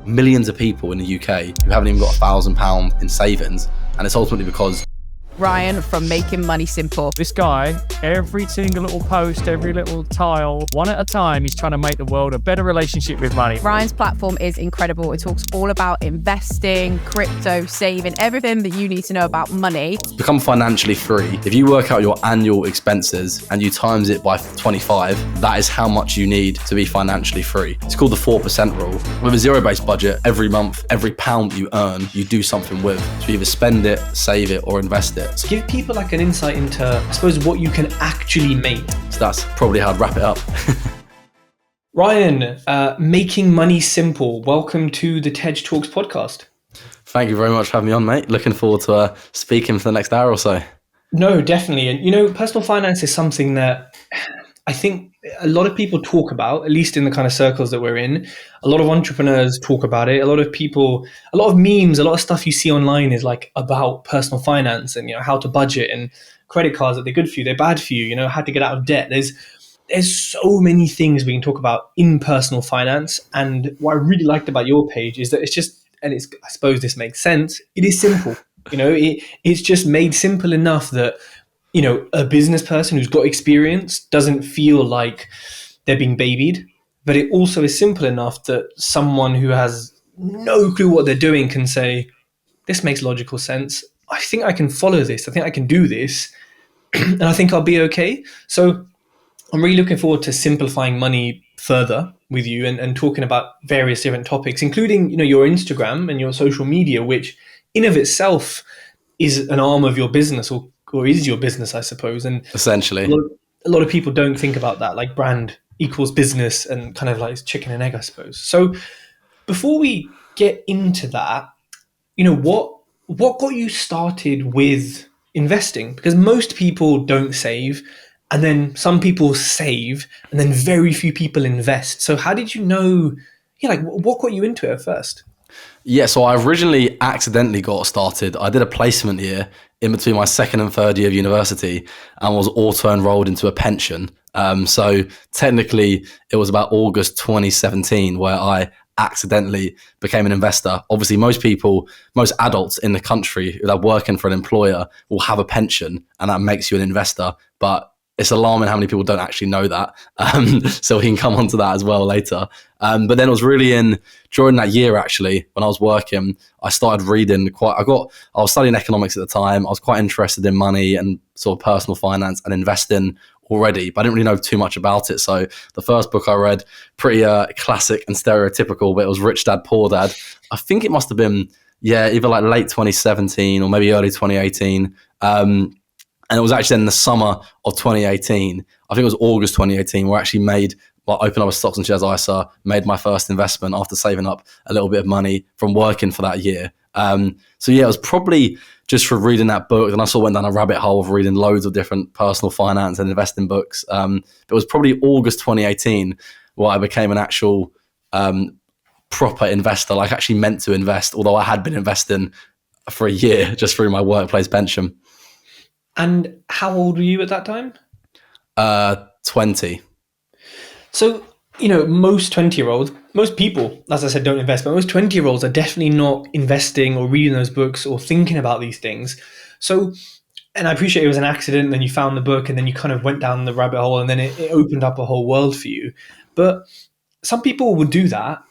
millions of people in the UK who haven't even got £1,000 in savings. And it's ultimately because Ryan from Making Money Simple. This guy, every single little post, every little tile, one at a time, he's trying to make the world a better relationship with money. Ryan's platform is incredible. It talks all about investing, crypto, saving, everything that you need to know about money. become financially free. If you work out your annual expenses and you times it by 25, that is how much you need to be financially free. It's called the 4% rule. With a zero-based budget, every month, every pound you earn, you do something with. So you either spend it, save it, or invest it. So give people like an insight into, I suppose, what you can actually make. So that's probably how I'd wrap it up. Ryan, Making Money Simple. Welcome to the TED Talks podcast. Thank you very much for having me on, mate. Looking forward to speaking for the next hour or so. No, definitely. And, personal finance is something that I think a lot of people talk about, at least in the kind of circles that we're in. A lot of entrepreneurs talk about it. A lot of people, a lot of memes, a lot of stuff you see online is like about personal finance and, how to budget and credit cards, that they're good for you, they're bad for you, how to get out of debt. There's so many things we can talk about in personal finance. And what I really liked about your page is that it's just, and I suppose this makes sense, it is simple. It's just made simple enough that a business person who's got experience doesn't feel like they're being babied, but it also is simple enough that someone who has no clue what they're doing can say, this makes logical sense. I think I can follow this. I think I can do this. And I think I'll be okay. So I'm really looking forward to simplifying money further with you and talking about various different topics, including, your Instagram and your social media, which in of itself is an arm of your business or is your business, I suppose. And essentially, a lot of people don't think about that, like brand equals business and kind of like chicken and egg, I suppose. So before we get into that, what got you started with investing? Because most people don't save, and then some people save, and then very few people invest. So how did you know, what got you into it at first? Yeah, so I originally accidentally got started. I did a placement year in between my second and third year of university and was auto-enrolled into a pension. So technically, it was about August 2017 where I accidentally became an investor. Obviously, most adults in the country that are working for an employer will have a pension, and that makes you an investor. But it's alarming how many people don't actually know that. So we can come on to that as well later. But then it was really during that year, actually, when I was working, I started reading I was studying economics at the time. I was quite interested in money and sort of personal finance and investing already, but I didn't really know too much about it. So the first book I read, pretty classic and stereotypical, but it was Rich Dad, Poor Dad. I think it must have been, either like late 2017 or maybe early 2018. And it was actually in the summer of 2018, I think it was August 2018, where I actually opened up a stocks and shares ISA, made my first investment after saving up a little bit of money from working for that year. So it was probably just for reading that book. And I sort of went down a rabbit hole of reading loads of different personal finance and investing books. It was probably August 2018 where I became an actual proper investor, like actually meant to invest, although I had been investing for a year just through my workplace pension. And how old were you at that time? 20. So, most 20-year-olds, most people, as I said, don't invest, but most 20-year-olds are definitely not investing or reading those books or thinking about these things. So, and I appreciate it was an accident, and then you found the book, and then you kind of went down the rabbit hole, and then it opened up a whole world for you. But some people would do that,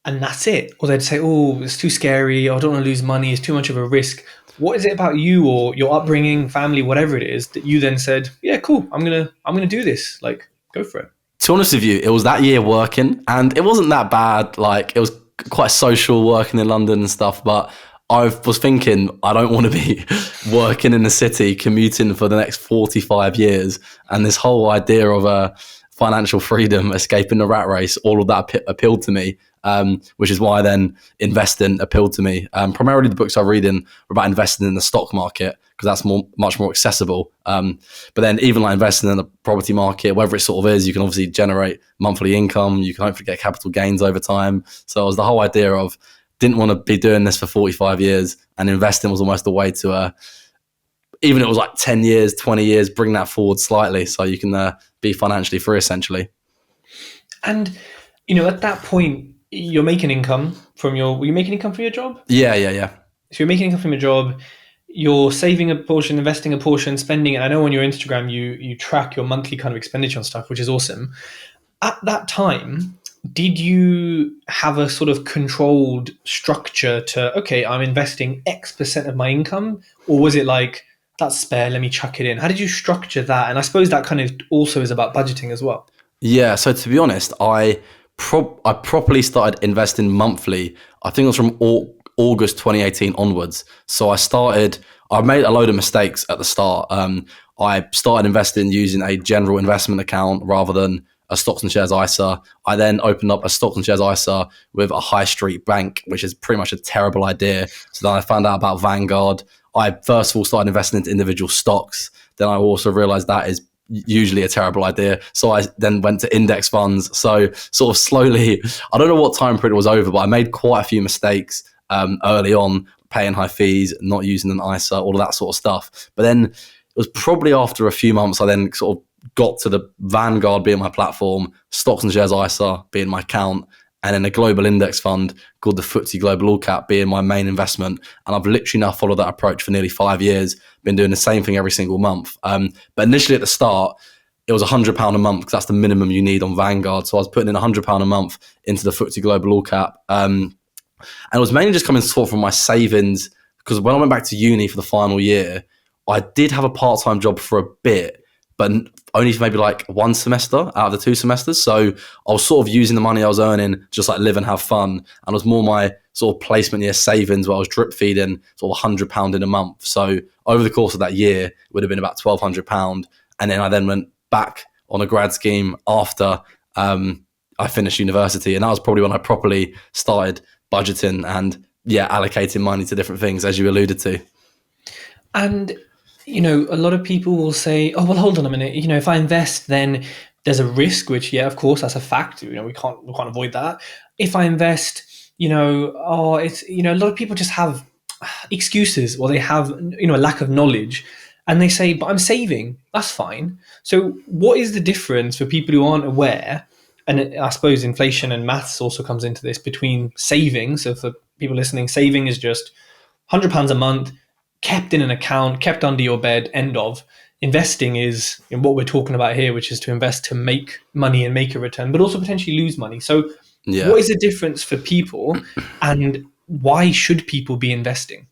and that's it. Or they'd say, oh, it's too scary, I don't want to lose money, it's too much of a risk. What is it about you or your upbringing, family, whatever it is, that you then said, yeah, cool, I'm gonna do this, like, go for it? To be honest with you, it was that year working, and it wasn't that bad. Like, it was quite social working in London and stuff, but I was thinking I don't want to be working in the city, commuting for the next 45 years. And this whole idea of financial freedom, escaping the rat race, all of that appealed to me, which is why then investing appealed to me. Primarily the books I read were about investing in the stock market, because that's much more accessible. But then even like investing in the property market, whatever it sort of is, you can obviously generate monthly income. You can hopefully get capital gains over time. So it was the whole idea of didn't want to be doing this for 45 years, and investing was almost a way to, even if it was like 10 years, 20 years, bring that forward slightly so you can be financially free essentially. And, at that point, you're making income from were you making income from your job? Yeah. So you're making income from your job, you're saving a portion, investing a portion, spending it. I know on your Instagram you track your monthly kind of expenditure on stuff, which is awesome. At that time, did you have a sort of controlled structure to, okay, I'm investing X% of my income? Or was it like, that's spare, let me chuck it in? How did you structure that? And I suppose that kind of also is about budgeting as well. Yeah, so to be honest, I properly started investing monthly. I think it was from August 2018 onwards. So I made a load of mistakes at the start. I started investing using a general investment account rather than a stocks and shares ISA. I then opened up a stocks and shares ISA with a high street bank, which is pretty much a terrible idea. So then I found out about Vanguard. I first of all started investing into individual stocks. Then I also realized that is usually a terrible idea. So I then went to index funds. So sort of slowly, I don't know what time period it was over, but I made quite a few mistakes early on, paying high fees, not using an ISA, all of that sort of stuff. But then it was probably after a few months, I then sort of got to the Vanguard being my platform, stocks and shares ISA being my account, and then a global index fund called the FTSE Global All Cap being my main investment. And I've literally now followed that approach for nearly 5 years, been doing the same thing every single month. But initially at the start, it was £100 a month because that's the minimum you need on Vanguard. So I was putting in £100 a month into the FTSE Global All Cap. And it was mainly just coming sort of from my savings, because when I went back to uni for the final year, I did have a part-time job for a bit, but only for maybe like one semester out of the 2 semesters. So I was sort of using the money I was earning just like live and have fun. And it was more my sort of placement year savings where I was drip feeding sort of £100 in a month. So over the course of that year, it would have been about £1,200. And then I then went back on a grad scheme after I finished university. And that was probably when I properly started budgeting and allocating money to different things, as you alluded to. And, a lot of people will say, oh, well, hold on a minute. If I invest, then there's a risk, which, yeah, of course, that's a fact. We can't avoid that. If I invest, it's, a lot of people just have excuses, or they have, a lack of knowledge. And they say, but I'm saving. That's fine. So what is the difference for people who aren't aware? And I suppose inflation and maths also comes into this, between saving. So for people listening, saving is just £100 a month, kept in an account, kept under your bed, end of. Investing is in what we're talking about here, which is to invest to make money and make a return, but also potentially lose money. So what is the difference for people, and why should people be investing?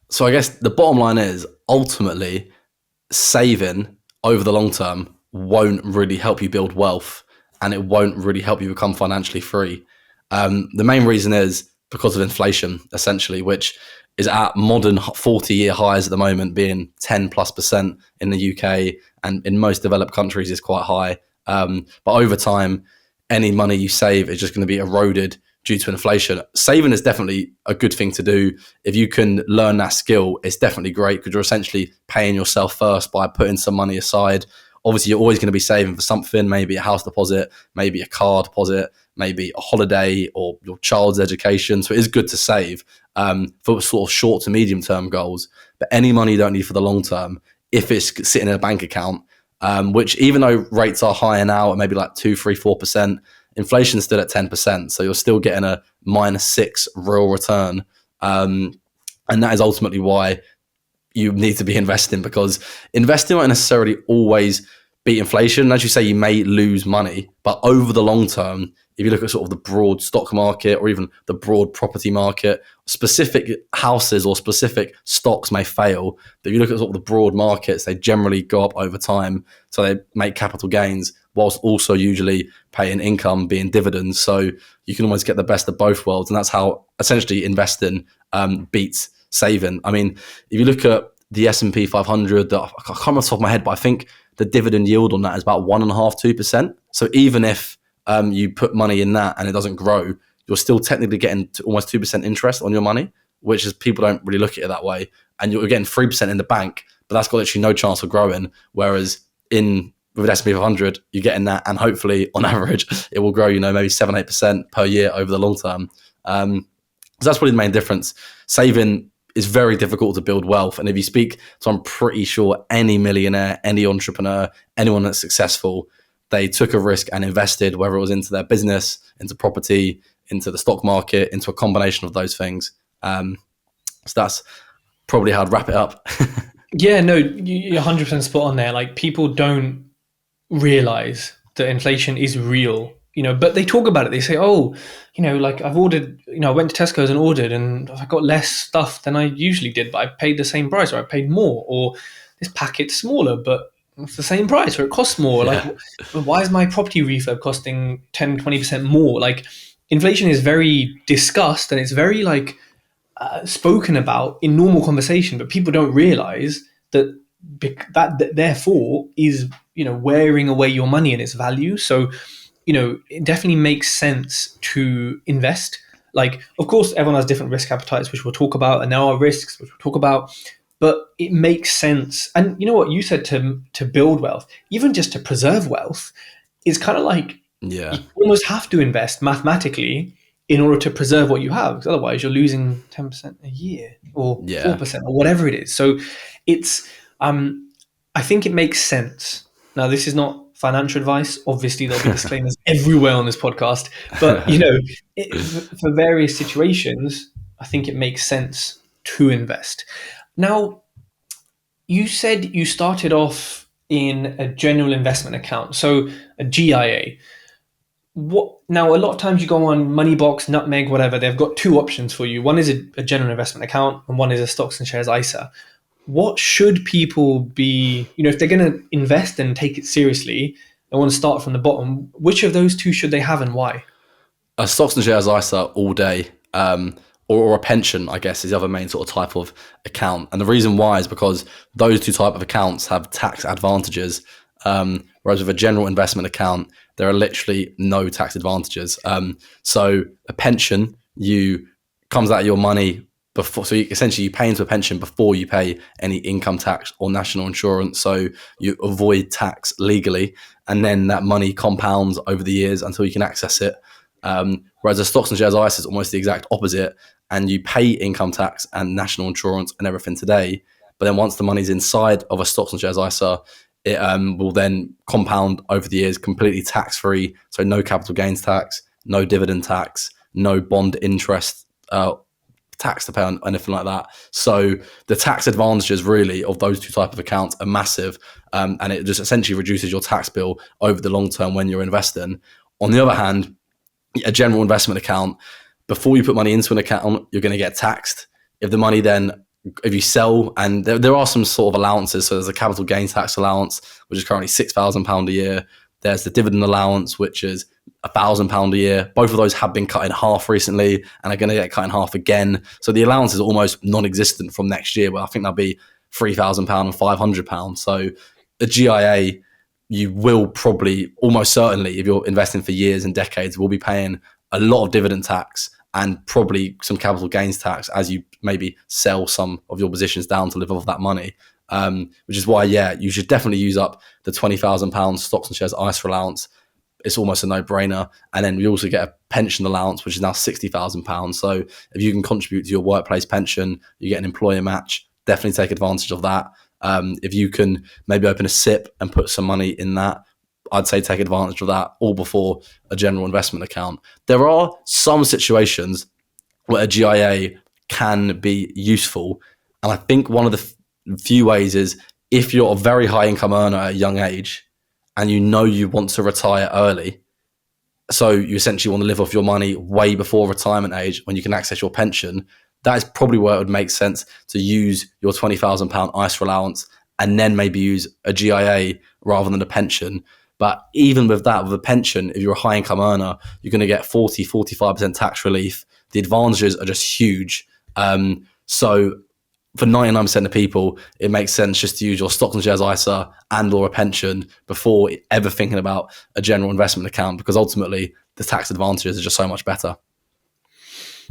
So I guess the bottom line is, ultimately, saving over the long term won't really help you build wealth, and it won't really help you become financially free. The main reason is because of inflation, essentially, which is at modern 40-year highs at the moment, being 10+% in the UK, and in most developed countries is quite high. But over time, any money you save is just going to be eroded due to inflation. Saving is definitely a good thing to do. If you can learn that skill, it's definitely great, because you're essentially paying yourself first by putting some money aside. Obviously, you're always going to be saving for something, maybe a house deposit, maybe a car deposit, maybe a holiday or your child's education. So it is good to save for sort of short to medium term goals. But any money you don't need for the long term, if it's sitting in a bank account, which even though rates are higher now at maybe like 2, 3, 4%, inflation's still at 10%. So you're still getting a -6 real return. And that is ultimately why you need to be investing, because investing won't necessarily always beat inflation. As you say, you may lose money, but over the long term, if you look at sort of the broad stock market or even the broad property market, specific houses or specific stocks may fail. But if you look at sort of the broad markets, they generally go up over time. So they make capital gains whilst also usually paying income, being dividends. So you can almost get the best of both worlds. And that's how essentially investing beats saving. I mean, if you look at the S&P 500, I can't remember off the top of my head, but I think the dividend yield on that is about 1.5%, 2%. So even if you put money in that and it doesn't grow, you're still technically getting to almost 2% interest on your money, which is, people don't really look at it that way. And you're getting 3% in the bank, but that's got literally no chance of growing. Whereas with S&P 500, you're getting that, and hopefully on average, it will grow, maybe 7, 8% per year over the long term. So that's probably the main difference. Saving is very difficult to build wealth. And if you speak to, I'm pretty sure, any millionaire, any entrepreneur, anyone that's successful, they took a risk and invested, whether it was into their business, into property, into the stock market, into a combination of those things. So that's probably how I'd wrap it up. Yeah, no, you're 100% spot on there. Like, people don't realize that inflation is real, but they talk about it. They say, oh, like, I've ordered, I went to Tesco's and ordered, and I got less stuff than I usually did, but I paid the same price, or I paid more, or this packet's smaller, but it's the same price, or it costs more. Yeah. Like, why is my property refurb costing 10, 20% more? Like, inflation is very discussed, and it's very, like, spoken about in normal conversation, but people don't realize that therefore is wearing away your money and its value. So it definitely makes sense to invest. Like, of course, everyone has different risk appetites, which we'll talk about, and there are risks, which we'll talk about, but it makes sense. And you know what you said, to build wealth, even just to preserve wealth, is kind of like, Yeah. you almost have to invest mathematically in order to preserve what you have, because otherwise you're losing 10% a year, or 4%, or whatever it is. So it's, I think it makes sense. Now, this is not financial advice. Obviously, there'll be disclaimers everywhere on this podcast, but for various situations, I think it makes sense to invest. Now, you said you started off in a general investment account, so a GIA. Now, a lot of times you go on Moneybox, Nutmeg, whatever, they've got two options for you. One is a general investment account, and one is a stocks and shares ISA. What should people be, if they're going to invest and take it seriously, they want to start from the bottom, which of those two should they have, and why? A stocks and shares ISA all day, or a pension, I guess, is the other main sort of type of account. And the reason why is because those two type of accounts have tax advantages, whereas with a general investment account, there are literally no tax advantages. So a pension, comes out of your money before, so essentially you pay into a pension before you pay any income tax or national insurance. So you avoid tax legally, and then that money compounds over the years until you can access it. Whereas a stocks and shares ISA is almost the exact opposite, and you pay income tax and national insurance and everything today. But then once the money's inside of a stocks and shares ISA, it will then compound over the years, completely tax-free. So no capital gains tax, no dividend tax, no bond interest tax to pay on anything like that. So the tax advantages really of those two type of accounts are massive, and it just essentially reduces your tax bill over the long term when you're investing. On the other hand, a general investment account, before you put money into an account, you're going to get taxed. If you sell, and there are some sort of allowances. So there's a capital gains tax allowance, which is currently £6,000 a year. There's the dividend allowance, which is £1,000 a year. Both of those have been cut in half recently and are going to get cut in half again. So the allowance is almost non-existent from next year, where I think that'll be £3,000 and £500. So a GIA, you will probably, almost certainly, if you're investing for years and decades, will be paying a lot of dividend tax and probably some capital gains tax as you maybe sell some of your positions down to live off that money. Which is why, you should definitely use up the £20,000 stocks and shares ISA allowance. It's almost a no-brainer. And then we also get a pension allowance, which is now £60,000. So if you can contribute to your workplace pension, you get an employer match, definitely take advantage of that. If you can maybe open a SIP and put some money in that, I'd say take advantage of that, all before a general investment account. There are some situations where a GIA can be useful. And I think one of the few ways is if you're a very high income earner at a young age and you want to retire early. So you essentially want to live off your money way before retirement age when you can access your pension. That is probably where it would make sense to use your £20,000 ISA allowance and then maybe use a GIA rather than a pension. But even with that, with a pension, if you're a high income earner, you're going to get 45% tax relief. The advantages are just huge. So for 99% of people, it makes sense just to use your stocks and shares ISA and or a pension before ever thinking about a general investment account, because ultimately the tax advantages are just so much better.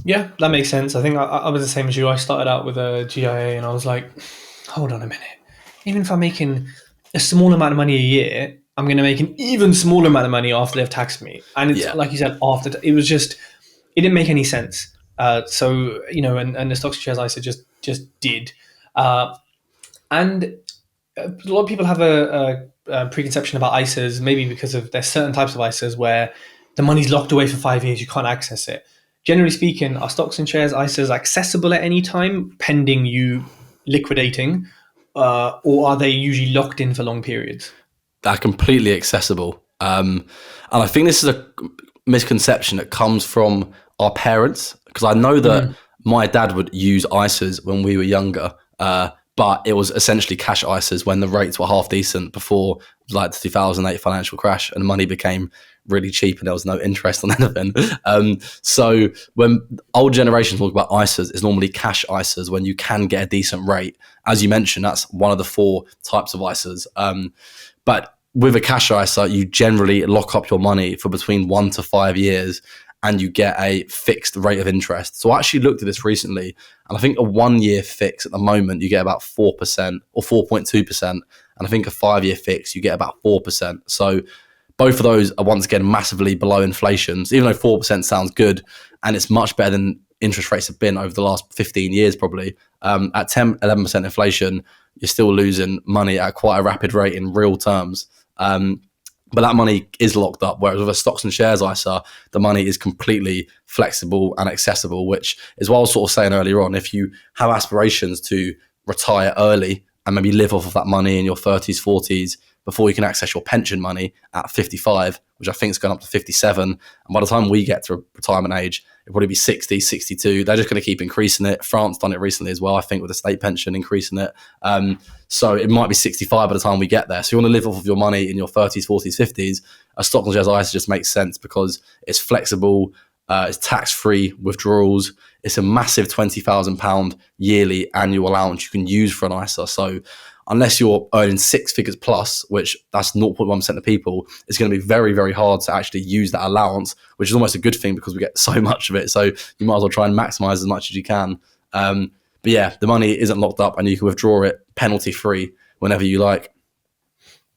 Yeah, that makes sense. I think I was the same as you. I started out with a GIA and I was like, hold on a minute. Even if I'm making a small amount of money a year, I'm going to make an even smaller amount of money after they've taxed me. And it's like you said, it was just, it didn't make any sense. And the stocks and shares ISA just did. And a lot of people have a preconception about ISAs, maybe because of there's certain types of ISAs where the money's locked away for 5 years, you can't access it. Generally speaking, are stocks and shares, ISAs, accessible at any time pending you liquidating, or are they usually locked in for long periods? They're completely accessible. And I think this is a misconception that comes from our parents, because I know that my dad would use ISAs when we were younger, but it was essentially cash ISAs when the rates were half decent before like the 2008 financial crash and money became really cheap and there was no interest on anything. So when old generations talk about ISAs, it's normally cash ISAs when you can get a decent rate. As you mentioned, that's one of the 4 types of ISAs. But with a cash ISA, you generally lock up your money for between 1 to 5 years and you get a fixed rate of interest. So I actually looked at this recently, and I think a 1 year fix at the moment, you get about 4% or 4.2%. And I think a 5 year fix, you get about 4%. So both of those are once again massively below inflation. So even though 4% sounds good, and it's much better than interest rates have been over the last 15 years probably, at 10, 11% inflation, you're still losing money at quite a rapid rate in real terms. But that money is locked up, whereas with a stocks and shares ISA, the money is completely flexible and accessible, which is what I was sort of saying earlier on. If you have aspirations to retire early and maybe live off of that money in your 30s, 40s, before you can access your pension money at 55, which I think is going up to 57. And by the time we get to retirement age, it'll probably be 60, 62. They're just going to keep increasing it. France done it recently as well, I think, with the state pension increasing it. So it might be 65 by the time we get there. So you want to live off of your money in your 30s, 40s, 50s. A stock and shares ISA just makes sense because it's flexible, it's tax-free withdrawals. It's a massive £20,000 yearly annual allowance you can use for an ISA. So unless you're earning 6 figures plus, which that's 0.1% of people, it's going to be very, very hard to actually use that allowance, which is almost a good thing because we get so much of it. So you might as well try and maximize as much as you can. But yeah, the money isn't locked up and you can withdraw it penalty free whenever you like.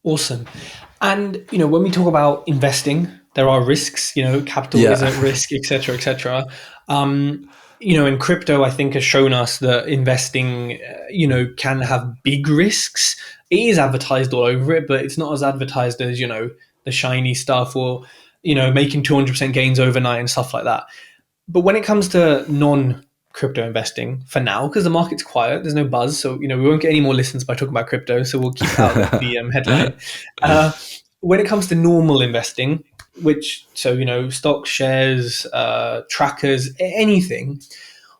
Awesome. And, when we talk about investing, there are risks, capital is at risk, et cetera, et cetera. In crypto, I think has shown us that investing, can have big risks. It is advertised all over it, but it's not as advertised as, the shiny stuff or, making 200% gains overnight and stuff like that. But when it comes to non-crypto investing, for now, because the market's quiet, there's no buzz. So, we won't get any more listens by talking about crypto. So we'll keep out the headline. When it comes to normal investing, stocks, shares, trackers, anything,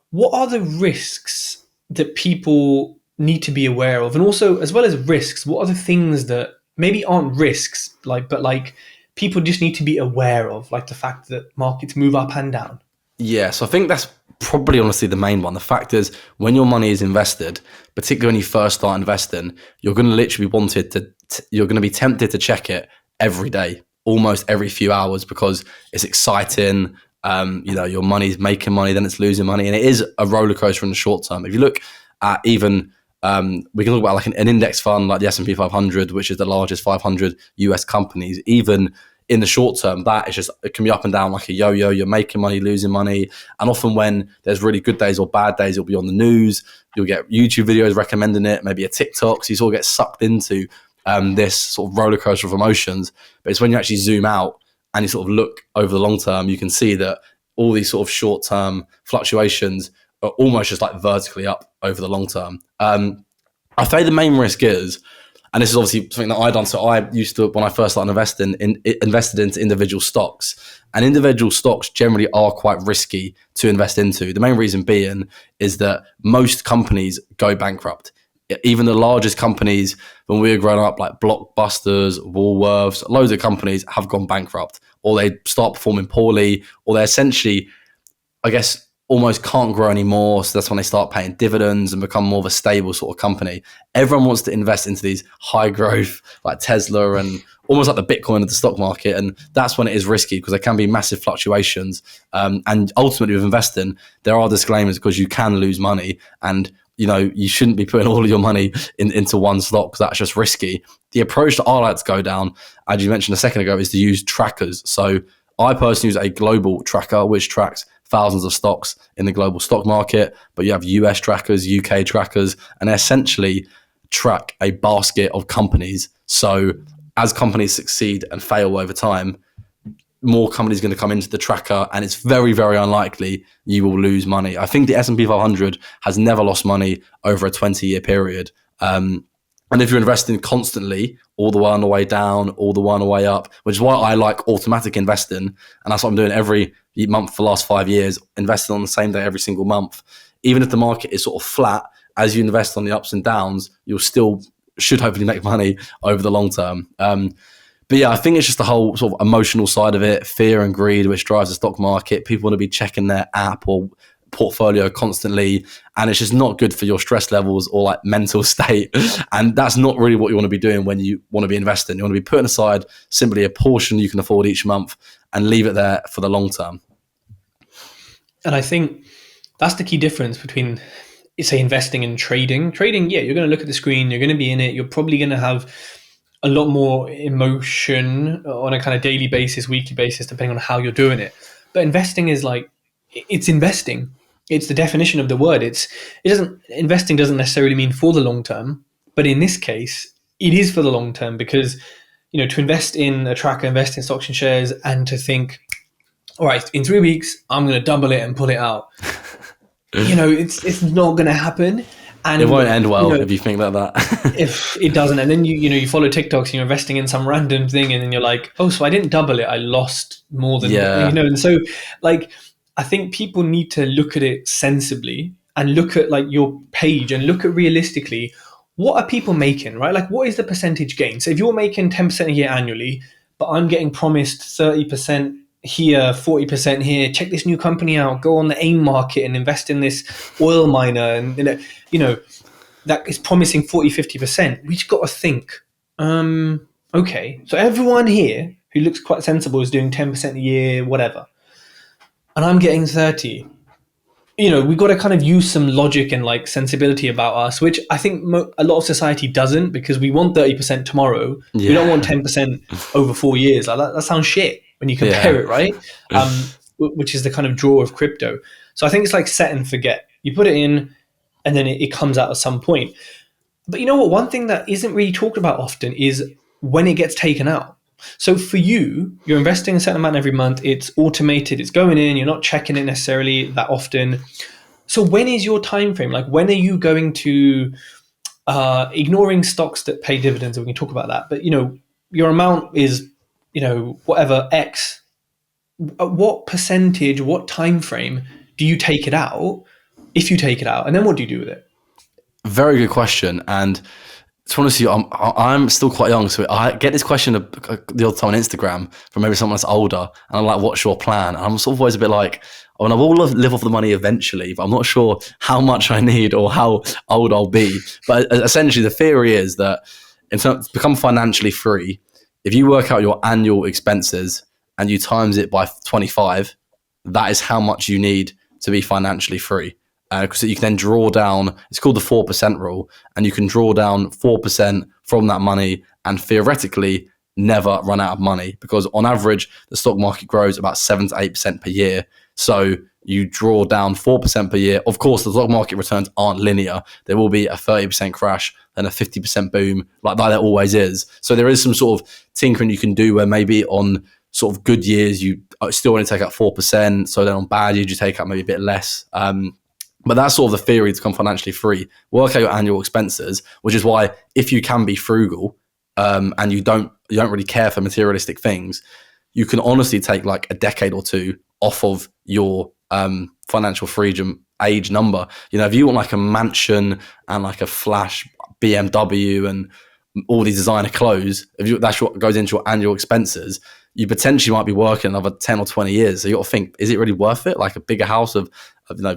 what are the risks that people need to be aware of? And also, as well as risks, what are the things that maybe aren't risks, but people just need to be aware of, like the fact that markets move up and down? Yeah, so I think that's probably honestly the main one. The fact is, when your money is invested, particularly when you first start investing, you're going to literally you're going to be tempted to check it every day, almost every few hours, because it's exciting. Your money's making money, then it's losing money, and it is a roller coaster in the short term. If you look at even, we can talk about like an index fund like the S&P 500, which is the largest 500 US companies. Even in the short term, it can be up and down like a yo-yo. You're making money, losing money, and often when there's really good days or bad days, it'll be on the news. You'll get YouTube videos recommending it, maybe a TikTok. So you sort of get sucked into this sort of roller coaster of emotions. But it's when you actually zoom out and you sort of look over the long term, you can see that all these sort of short term fluctuations are almost just like vertically up over the long term. I say the main risk is, and this is obviously something that I done. So I used to, when I first started invested into individual stocks, and individual stocks generally are quite risky to invest into. The main reason being is that most companies go bankrupt. Even the largest companies, when we were growing up, like Blockbusters, Woolworths, loads of companies have gone bankrupt, or they start performing poorly, or they essentially, I guess, almost can't grow anymore. So that's when they start paying dividends and become more of a stable sort of company. Everyone wants to invest into these high growth, like Tesla and almost like the Bitcoin of the stock market. And that's when it is risky because there can be massive fluctuations. And ultimately with investing, there are disclaimers because you can lose money, and you shouldn't be putting all of your money into one stock because that's just risky. The approach that I like to go down, as you mentioned a second ago, is to use trackers. So I personally use a global tracker, which tracks thousands of stocks in the global stock market, but you have US trackers, UK trackers, and they essentially track a basket of companies. So as companies succeed and fail over time, more companies going to come into the tracker, and it's very, very unlikely you will lose money. I think the S&P 500 has never lost money over a 20-year period. And if you're investing constantly, all the way on the way down, all the way on the way up, which is why I like automatic investing, and that's what I'm doing every month for the last 5 years, investing on the same day every single month. Even if the market is sort of flat, as you invest on the ups and downs, you'll still should hopefully make money over the long term. But yeah, I think it's just the whole sort of emotional side of it, fear and greed, which drives the stock market. People want to be checking their app or portfolio constantly, and it's just not good for your stress levels or like mental state. And that's not really what you want to be doing when you want to be investing. You want to be putting aside simply a portion you can afford each month and leave it there for the long term. And I think that's the key difference between, say, investing and trading. Trading, yeah, you're going to look at the screen, you're going to be in it, you're probably going to have a lot more emotion on a kind of daily basis, weekly basis, depending on how you're doing it. But investing is like, it's investing. It's the definition of the word. Investing doesn't necessarily mean for the long term, but in this case, it is for the long term, because, to invest in a tracker, invest in stocks and shares, and to think, all right, in 3 weeks, I'm going to double it and pull it out. It's not going to happen. And it won't end well if you think like that. If it doesn't, and then you follow TikToks and you're investing in some random thing, and then you're like, oh, so I didn't double it, I lost more than And so, like, I think people need to look at it sensibly and look at like your page and look at realistically, what are people making, right? Like, what is the percentage gain? So if you're making 10% a year annually, but I'm getting promised 30% here, 40% here, check this new company out, go on the AIM market and invest in this oil miner, and that is promising 40-50%. We just got to think, okay, so everyone here who looks quite sensible is doing 10% a year, whatever, and I'm getting 30. We've got to kind of use some logic and like sensibility about us, which I think a lot of society doesn't, because we want 30% tomorrow. We don't want 10% over 4 years. Like that sounds shit when you compare it, right? Which is the kind of draw of crypto. So I think it's like set and forget. You put it in, and then it comes out at some point. But you know what? One thing that isn't really talked about often is when it gets taken out. So for you, you're investing a certain amount every month. It's automated. It's going in. You're not checking it necessarily that often. So when is your time frame? Like, when are you going to, ignoring stocks that pay dividends, and we can talk about that, but your amount is, whatever X, what percentage, what time frame do you take it out, if you take it out, and then what do you do with it? Very good question. And to be honest with you, I'm still quite young, so I get this question the odd time on Instagram from maybe someone that's older, and I'm like, what's your plan? And I'm sort of always a bit like, oh, and I will live off the money eventually, but I'm not sure how much I need or how old I'll be. But essentially the theory is that to become financially free, if you work out your annual expenses and you times it by 25, that is how much you need to be financially free. Because you can then draw down, it's called the 4% rule, and you can draw down 4% from that money and theoretically never run out of money, because on average, the stock market grows about 7 to 8% per year. So you draw down 4% per year. Of course, the stock market returns aren't linear. There will be a 30% crash, then a 50% boom, like that there always is. So there is some sort of tinkering you can do where maybe on sort of good years, you still want to take out 4%. So then on bad years, you take out maybe a bit less. But that's sort of the theory to become financially free. Work out your annual expenses, which is why if you can be frugal and you don't really care for materialistic things, you can honestly take like a decade or two off of your financial freedom age number. If you want like a mansion and like a flash BMW and all these designer clothes, that's what goes into your annual expenses, you potentially might be working another 10 or 20 years. So you got to think, is it really worth it? Like a bigger house of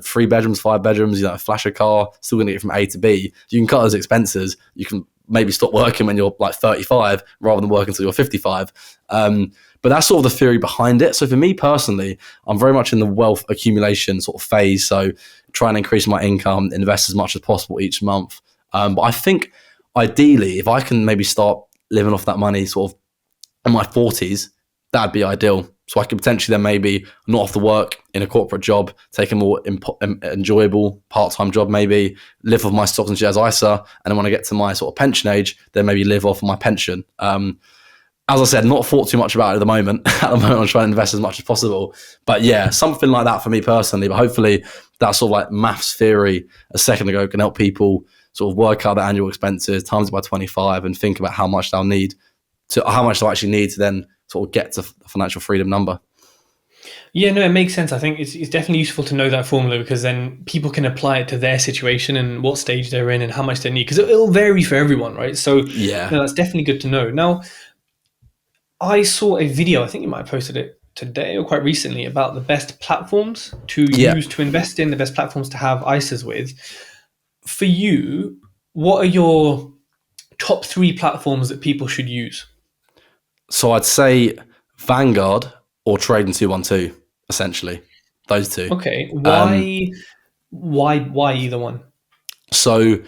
3 bedrooms, 5 bedrooms, a flasher car, still going to get from A to B. You can cut those expenses. You can maybe stop working when you're like 35 rather than working until you're 55. But that's sort of the theory behind it. So for me personally, I'm very much in the wealth accumulation sort of phase. So trying to increase my income, invest as much as possible each month. But I think ideally, if I can maybe start living off that money sort of in my 40s, that'd be ideal. So I could potentially then maybe not have to work in a corporate job, take a more enjoyable part-time job, maybe live off my stocks and shares ISA. And then when I get to my sort of pension age, then maybe live off my pension. And as I said, not thought too much about it at the moment. At the moment, I'm trying to invest as much as possible. But yeah, something like that for me personally. But hopefully, that sort of like maths theory a second ago can help people sort of work out their annual expenses, times it by 25, and think about how much they'll actually need to then sort of get to the financial freedom number. Yeah, no, it makes sense. I think it's definitely useful to know that formula, because then people can apply it to their situation and what stage they're in and how much they need, because it'll vary for everyone, right? So Yeah. that's definitely good to know. Now, I saw a video, I think you might have posted it today or quite recently, about the best platforms to Yeah. use to invest in, the best platforms to have ISAs with. For you, what are your top 3 platforms that people should use? So I'd say Vanguard or Trading 212, essentially. Those two. Okay, Um, why either one? so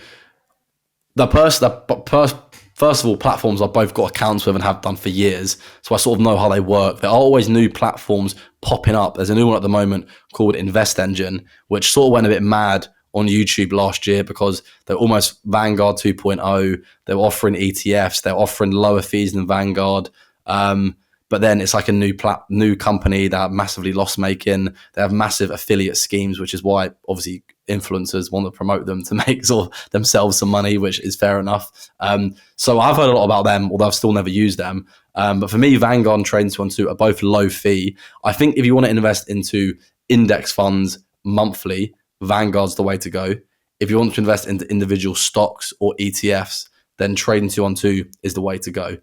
first of all, platforms I've both got accounts with and have done for years, so I sort of know how they work. There are always new platforms popping up. There's a new one at the moment called Invest Engine, which sort of went a bit mad on YouTube last year because they're almost Vanguard 2.0. They're offering ETFs. They're offering lower fees than Vanguard. But then it's like a new company that are massively loss making. They have massive affiliate schemes, which is why obviously influencers want to promote them to make sort of themselves some money, which is fair enough. So I've heard a lot about them, although I've still never used them. But for me, Vanguard and Trading 212 are both low fee. I think if you want to invest into index funds monthly, Vanguard's the way to go. If you want to invest into individual stocks or ETFs, then Trading 212 is the way to go.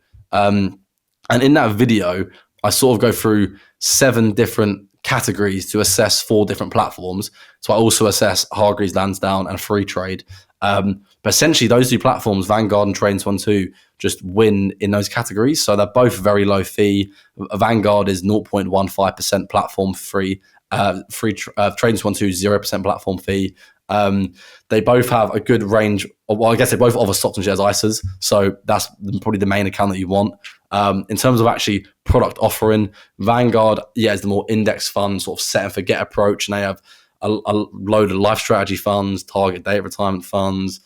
And in that video, I sort of go through 7 different categories to assess 4 different platforms. So I also assess Hargreaves Lansdown and Free Trade. But essentially, those 2 platforms, Vanguard and Trading 212, just win in those categories. So they're both very low fee. Vanguard is 0.15% platform free. Trading 212 0% platform fee. They both have a good range. Well, I guess they both offer stocks and shares ISAs. So that's probably the main account that you want. In terms of actually product offering, Vanguard, is the more index fund sort of set and forget approach. And they have a load of life strategy funds, target date retirement funds,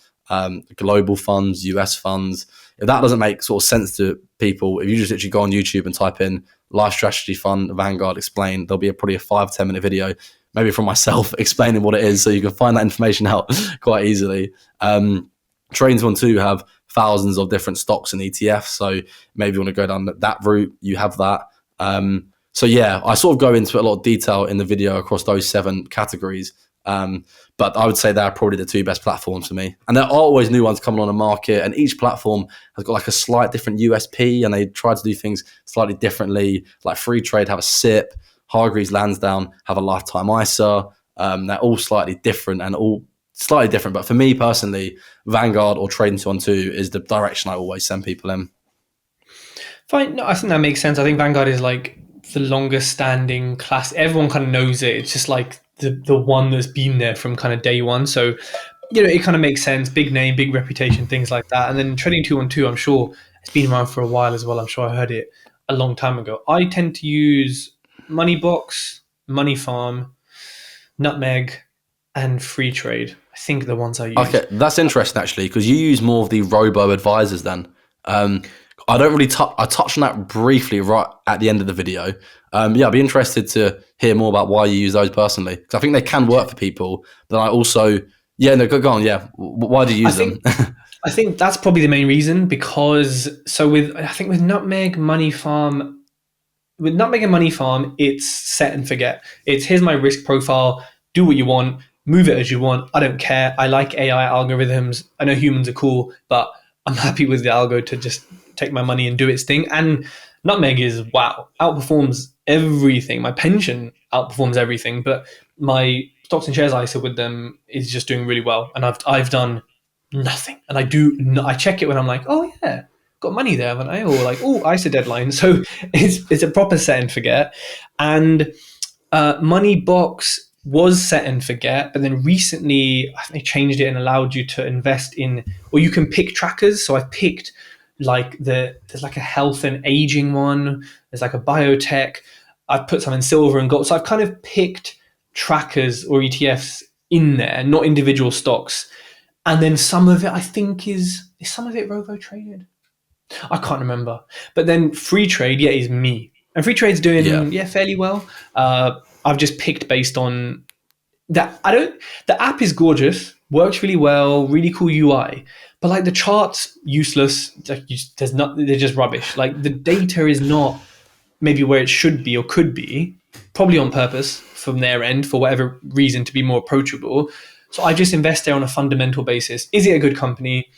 global funds, US funds. If that doesn't make sort of sense to people, if you just literally go on YouTube and type in life strategy fund, Vanguard explained, there'll be probably a 5-10 minute video, maybe from myself explaining what it is. So you can find that information out quite easily. Trading 212 have thousands of different stocks and ETFs. So maybe you want to go down that route, you have that. So yeah, I sort of go into a lot of detail in the video across those 7 categories. But I would say they're probably the 2 best platforms for me. And there are always new ones coming on the market, and each platform has got like a slight different USP, and they try to do things slightly differently. Like Free Trade have a SIP, Hargreaves Lansdown have a lifetime ISA. They're all slightly different but for me personally, Vanguard or Trading 212 is the direction I always send people in. Fine. No, I think that makes sense. I think Vanguard is like the longest standing class. Everyone kind of knows it. It's just like the one that's been there from kind of day one. So, it kind of makes sense. Big name, big reputation, things like that. And then Trading 212, I'm sure it's been around for a while as well. I'm sure I heard it a long time ago. I tend to use Moneybox, Money Farm, Nutmeg, and Free Trade. I think the ones I use. Okay, that's interesting actually, because you use more of the robo advisors then. I don't really I touched on that briefly right at the end of the video. I'd be interested to hear more about why you use those personally, because I think they can work for people. But I also, go on. Yeah, why do you use them? I think that's probably the main reason, because with Nutmeg, Money Farm, with Nutmeg and Money Farm, it's set and forget. It's here's my risk profile, do what you want, move it as you want. I don't care. I like AI algorithms. I know humans are cool, but I'm happy with the algo to just take my money and do its thing. And Nutmeg is, outperforms everything. My pension outperforms everything, but my stocks and shares ISA with them is just doing really well. And I've done nothing. And I check it when I'm like, oh yeah, got money there, haven't I? Or like, oh, ISA deadline. So it's a proper set and forget. And Moneybox was set and forget, but then recently I think they changed it and allowed you to invest in, or you can pick trackers. So I picked like there's like a health and aging one. There's like a biotech. I've put some in silver and gold. So I've kind of picked trackers or ETFs in there, not individual stocks. And then some of it I think is some of it robo traded. I can't remember. But then free trade, yeah, is me. And free trade's Yeah. doing fairly well. I've just picked based on that. The app is gorgeous, works really well, really cool UI. But like the charts, useless. Like they're just rubbish. Like the data is not maybe where it should be or could be, probably on purpose from their end for whatever reason to be more approachable. So I just invest there on a fundamental basis. Is it a good company?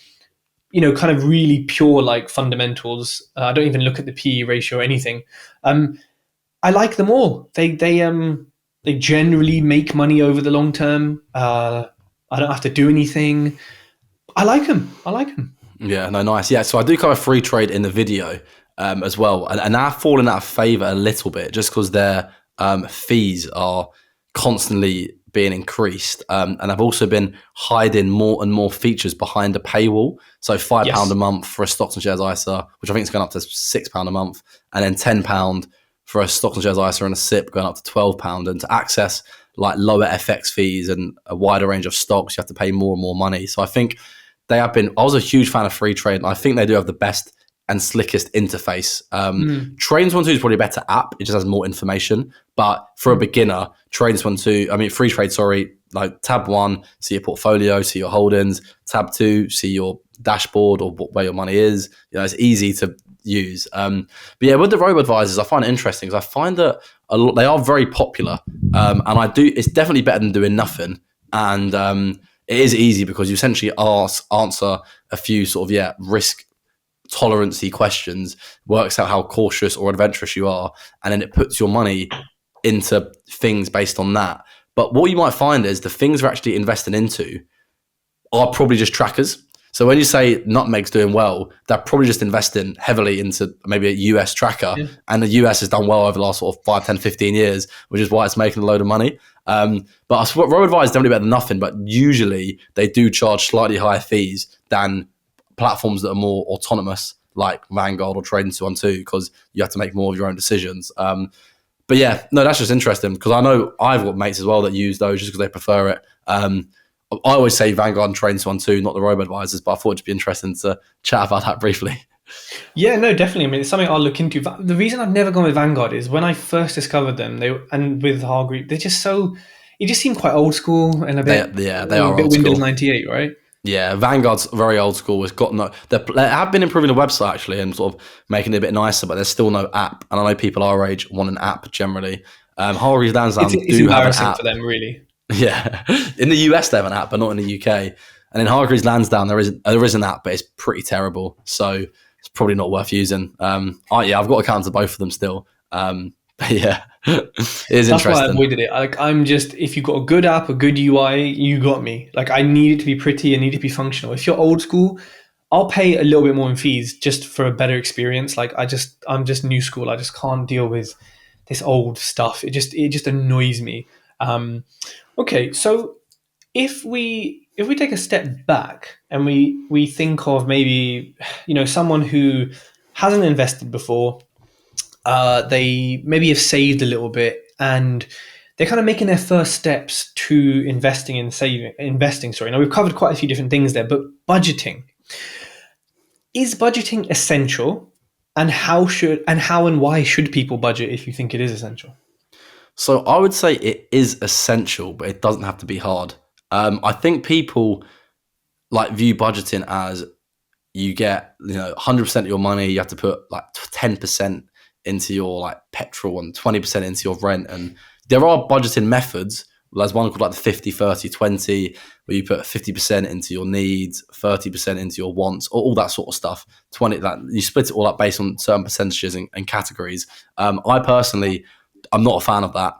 Kind of really pure like fundamentals. I don't even look at the PE ratio or anything. I like them all. They generally make money over the long term. I don't have to do anything. I like them. Yeah, no, nice. Yeah, so I do cover free trade in the video as well. And I've fallen out of favor a little bit just because their fees are constantly being increased. And I've also been hiding more and more features behind a paywall. So £5 a month for a stocks and shares ISA, which I think is going up to £6 a month, and then £10 for a stocks and shares ISA and a SIP going up to £12. And to access like lower FX fees and a wider range of stocks, you have to pay more and more money. So I think I was a huge fan of free trade, and I think they do have the best and slickest interface. Trades12 is probably a better app. It just has more information. But for a beginner, free trade, like tab 1, see your portfolio, see your holdings. Tab 2, see your dashboard or where your money is. It's easy to use. But yeah, with the robo-advisors, I find it interesting because I find that they are very popular. And it's definitely better than doing nothing. And it is easy because you essentially answer a few sort of risk tolerancy questions, works out how cautious or adventurous you are, and then it puts your money into things based on that. But what you might find is the things we're actually investing into are probably just trackers. So when you say Nutmeg's doing well, they're probably just investing heavily into maybe a US tracker, and the US has done well over the last sort of 5, 10, 15 years, which is why it's making a load of money. But robo-advisors is definitely better than nothing, but usually they do charge slightly higher fees than platforms that are more autonomous, like Vanguard or Trading212, because you have to make more of your own decisions. But yeah, no, that's just interesting because I know I've got mates as well that use those just because they prefer it. I always say Vanguard and Trading212, not the robo-advisors, but I thought it'd be interesting to chat about that briefly. Yeah, no, definitely. I mean, it's something I'll look into. The reason I've never gone with Vanguard is when I first discovered them, and with Hargreaves, it just seemed quite old school and a bit, they are a bit old Windows school. 98, right? Yeah, Vanguard's very old school. It's got they have been improving the website actually and sort of making it a bit nicer, but there's still no app. And I know people our age want an app generally. Hargreaves Lansdown do have an app for them, really. Yeah, in the US they have an app, but not in the UK. And in Hargreaves Lansdown there is an app, but it's pretty terrible. So it's probably not worth using. I've got accounts of both of them still. But yeah, it is That's interesting. why I avoided it. Like, if you've got a good app, a good UI, you got me. Like, I need it to be pretty, I need it to be functional. If you're old school, I'll pay a little bit more in fees just for a better experience. Like, I'm just new school. I just can't deal with this old stuff. It just annoys me. Okay, so if we take a step back and we think of maybe someone who hasn't invested before. They maybe have saved a little bit and they're kind of making their first steps to investing. Now we've covered quite a few different things there, but budgeting. Is budgeting essential? And how and why should people budget if you think it is essential? So I would say it is essential, but it doesn't have to be hard. I think people view budgeting as you get 100% of your money. You have to put 10% into your petrol and 20% into your rent. And there are budgeting methods. There's one called the 50, 30, 20, where you put 50% into your needs, 30% into your wants, all that sort of stuff. 20, you split it all up based on certain percentages and categories. I personally, I'm not a fan of that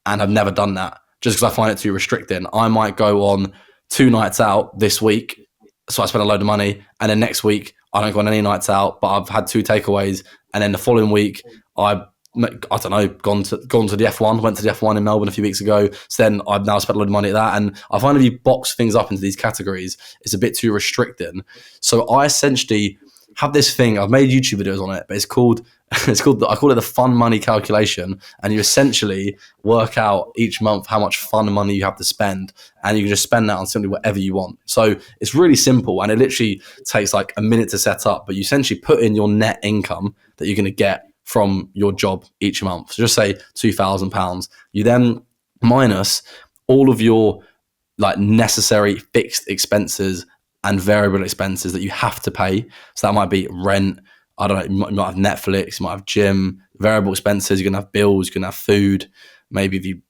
and have never done that just because I find it too restricting. I might go on 2 nights out this week, so I spend a load of money, and then next week I don't go on any nights out, but I've had 2 takeaways. And then the following week, I don't know, gone to the F1, went to the F1 in Melbourne a few weeks ago. So then I've now spent a lot of money at that. And I find if you box things up into these categories, it's a bit too restricting. So I essentially have this thing. I've made YouTube videos on it, but I call it the fun money calculation. And you essentially work out each month how much fun money you have to spend, and you can just spend that on simply whatever you want. So it's really simple, and it literally takes like a minute to set up, but you essentially put in your net income that you're going to get from your job each month. So just say £2,000. You then minus all of your like necessary fixed expenses and variable expenses that you have to pay. So that might be rent. I don't know. You might have Netflix. You might have gym. Variable expenses. You're gonna have bills. You're gonna have food. Maybe if you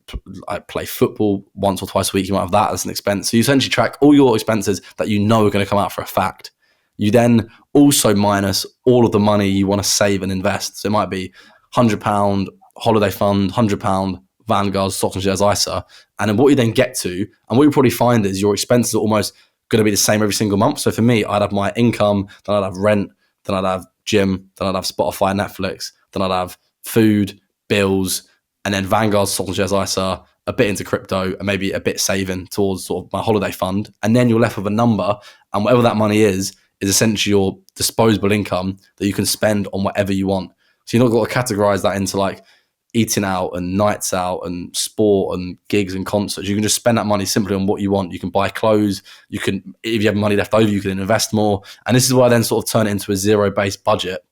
play football once or twice a week, you might have that as an expense. So you essentially track all your expenses that you know are going to come out for a fact. You then also minus all of the money you want to save and invest. So it might be £100 holiday fund, £100 Vanguard stocks and shares ISA. And then what you then get to, and what you probably find is your expenses are almost going to be the same every single month. So for me, I'd have my income, then I'd have rent, then I'd have gym, then I'd have Spotify, Netflix, then I'd have food, bills, and then Vanguard stocks and shares ISA, a bit into crypto, and maybe a bit saving towards sort of my holiday fund. And then you're left with a number, and whatever that money is essentially your disposable income that you can spend on whatever you want. So you're not got to categorize that into like eating out and nights out and sport and gigs and concerts. You can just spend that money simply on what you want. You can buy clothes. You can, if you have money left over, you can invest more. And this is why I then sort of turn it into a zero-based budget.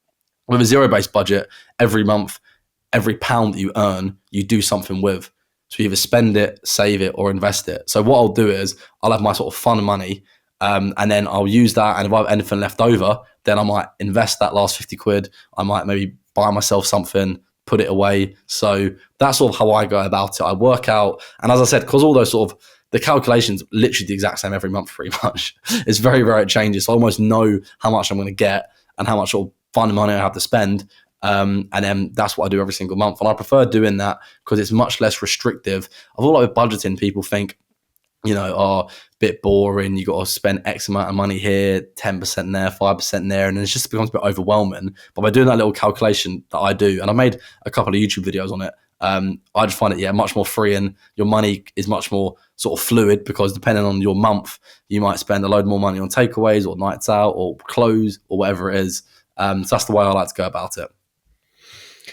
With a zero-based budget, every month, every pound that you earn, you do something with. So you either spend it, save it, or invest it. So what I'll do is I'll have my sort of fun money, and then I'll use that. And if I have anything left over, then I might invest that last 50 quid. I might maybe buy myself something, put it away. So that's sort of how I go about it. I work out, and as I said, because all those sort of the calculations literally the exact same every month, pretty much. It's very rare it changes. So I almost know how much I'm going to get and how much sort of fun money I have to spend. And then that's what I do every single month. And I prefer doing that because it's much less restrictive. I feel like with budgeting, people think, a bit boring. You got to spend X amount of money here, 10% there, 5% there. And it just becomes a bit overwhelming. But by doing that little calculation that I do, and I made a couple of YouTube videos on it, I just find it, much more free, and your money is much more sort of fluid because depending on your month, you might spend a load more money on takeaways or nights out or clothes or whatever it is. So that's the way I like to go about it.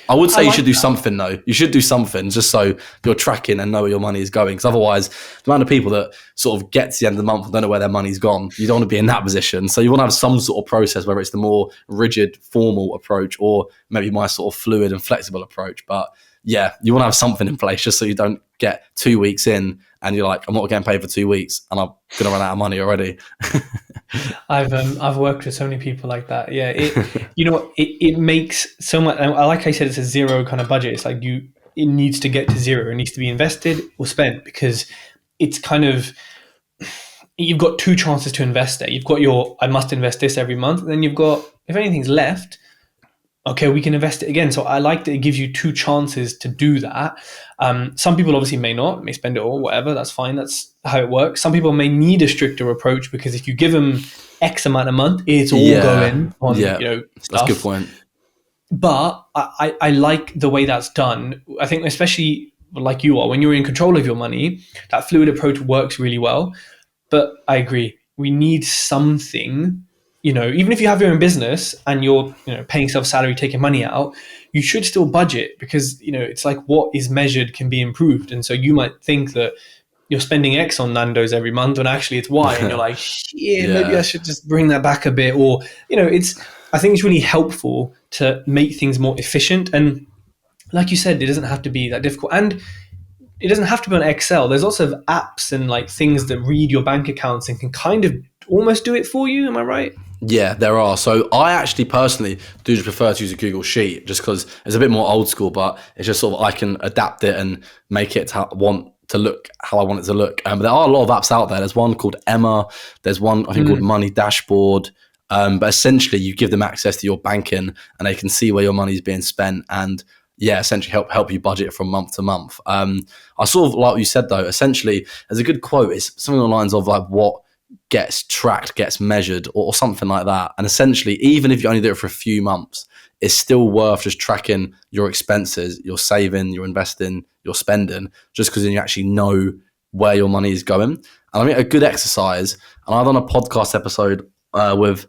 I would say you should do something though. You should do something just so you're tracking and know where your money is going. Because otherwise, the amount of people that sort of get to the end of the month and don't know where their money's gone, you don't want to be in that position. So you want to have some sort of process, whether it's the more rigid, formal approach or maybe my sort of fluid and flexible approach. But yeah, you want to have something in place just so you don't get 2 weeks in and you're like, I'm not getting paid for 2 weeks and I'm going to run out of money already. I've worked with so many people like that. Yeah, it makes so much. Like I said, it's a zero kind of budget. It's like it needs to get to zero. It needs to be invested or spent because it's kind of, you've got two chances to invest there. You've got I must invest this every month. And then you've got, if anything's left, okay, we can invest it again. So I like that it gives you two chances to do that. Some people obviously may spend it all, whatever, that's fine. That's how it works. Some people may need a stricter approach because if you give them X amount a month, it's all going on, stuff. That's a good point. But I like the way that's done. I think especially like you are, when you're in control of your money, that fluid approach works really well. But I agree, we need something. Even if you have your own business and you're, paying yourself salary, taking money out, you should still budget because, it's like what is measured can be improved. And so you might think that you're spending X on Nando's every month when actually it's Y. And you're like, maybe I should just bring that back a bit. Or, I think it's really helpful to make things more efficient. And like you said, it doesn't have to be that difficult. And it doesn't have to be on Excel. There's also apps and like things that read your bank accounts and can kind of almost do it for you. Am I right? Yeah, there are. So I actually personally do just prefer to use a Google Sheet just because it's a bit more old school, but it's just sort of I can adapt it and make it how I want it to look. But there are a lot of apps out there. There's one called Emma. There's one I think called Money Dashboard. But essentially you give them access to your banking and they can see where your money is being spent and essentially help you budget from month to month. I sort of like what you said though. Essentially, there's a good quote. It's something along the lines of like what gets tracked, gets measured or something like that. And essentially, even if you only do it for a few months, it's still worth just tracking your expenses, your saving, your investing, your spending, just because then you actually know where your money is going. And I think a good exercise, and I've done a podcast episode with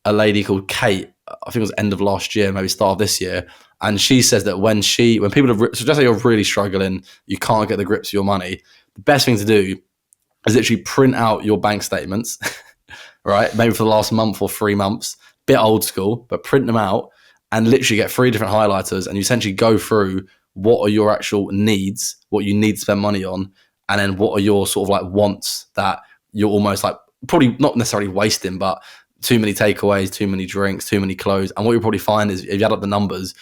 a lady called Kate, I think it was end of last year, maybe start of this year. And she says that when people are, so just say you're really struggling, you can't get the grips of your money, the best thing to do is literally print out your bank statements, right? Maybe for the last month or 3 months, bit old school, but print them out and literally get 3 different highlighters, and you essentially go through what are your actual needs, what you need to spend money on, and then what are your sort of like wants that you're almost like probably not necessarily wasting, but too many takeaways, too many drinks, too many clothes. And what you'll probably find is if you add up the numbers,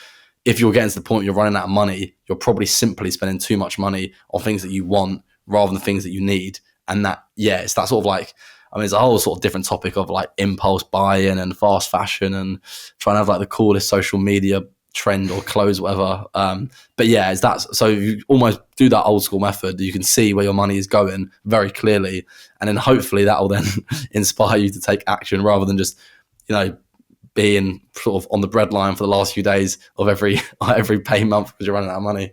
if you're getting to the point you're running out of money, you're probably simply spending too much money on things that you want rather than things that you need. And that, yeah, it's that sort of like, I mean, it's a whole sort of different topic of like impulse buying and fast fashion and trying to have like the coolest social media trend or clothes, whatever. But yeah, it's that. So you almost do that old school method. You can see where your money is going very clearly, and then hopefully that will then inspire you to take action rather than just, you know, being sort of on the breadline for the last few days of every pay month because you're running out of money.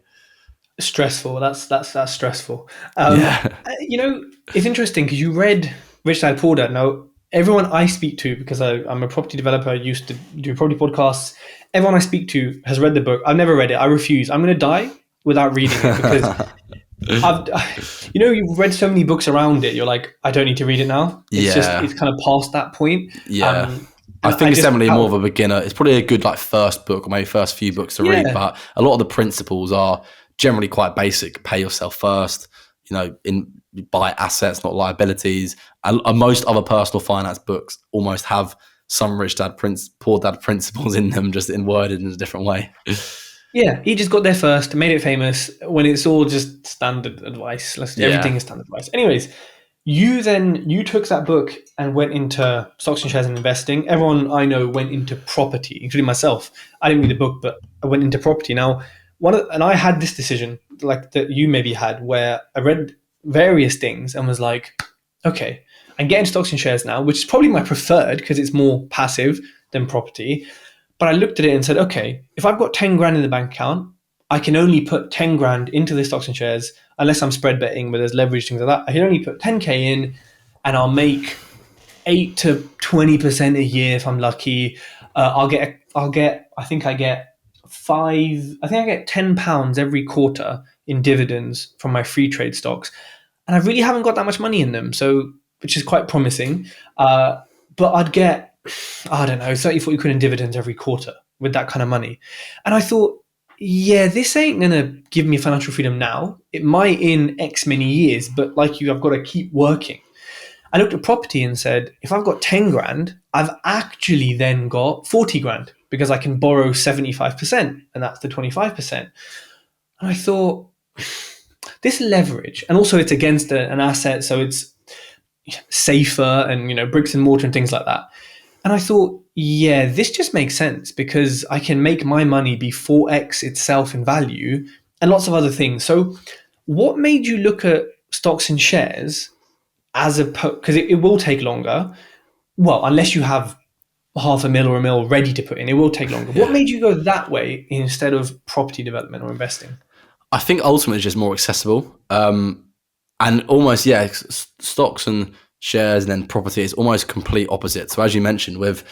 Stressful. That's stressful. Yeah. You know, it's interesting because you read Rich Dad Poor Dad. Now, everyone I speak to, because I'm a property developer, I used to do property podcasts. Everyone I speak to has read the book. I've never read it. I refuse. I'm going to die without reading it because you've read so many books around it. You're like, I don't need to read it now. It's kind of past that point. Yeah. I think it's definitely more of a beginner. It's probably a good like first book or maybe first few books to read, but a lot of the principles are generally quite basic. Pay yourself first, buy assets, not liabilities. And most other personal finance books almost have some Rich Dad Poor Dad principles in them, just worded in a different way. Yeah, he just got there first, made it famous when it's all just standard advice. Everything is standard advice. Anyways, you took that book and went into stocks and shares and investing. Everyone I know went into property, including myself. I didn't read the book, but I went into property. Now, and I had this decision, like that you maybe had, where I read various things and was like, okay, I'm getting stocks and shares now, which is probably my preferred because it's more passive than property. But I looked at it and said, okay, if I've got 10 grand in the bank account, I can only put 10 grand into the stocks and shares unless I'm spread betting, where there's leverage, things like that. I can only put 10K in and I'll make 8 to 20% a year if I'm lucky. I think I get £10 every quarter in dividends from my free trade stocks. And I really haven't got that much money in them, which is quite promising. But I'd get, I don't know, 30, 40 quid in dividends every quarter with that kind of money. And I thought, yeah, this ain't going to give me financial freedom now. It might in X many years, but like you, I've got to keep working. I looked at property and said, if I've got 10 grand, I've actually then got 40 grand because I can borrow 75% and that's the 25%. And I thought, this leverage, and also it's against an asset, so it's safer and, bricks and mortar and things like that. And I thought, yeah, this just makes sense because I can make my money be 4x itself in value and lots of other things. So what made you look at stocks and shares because it will take longer. Well, unless you have $500,000 or $1 million ready to put in, it will take longer. Yeah. What made you go that way instead of property development or investing? I think ultimately it's just more accessible. And almost, stocks and shares and then property is almost complete opposite. So as you mentioned with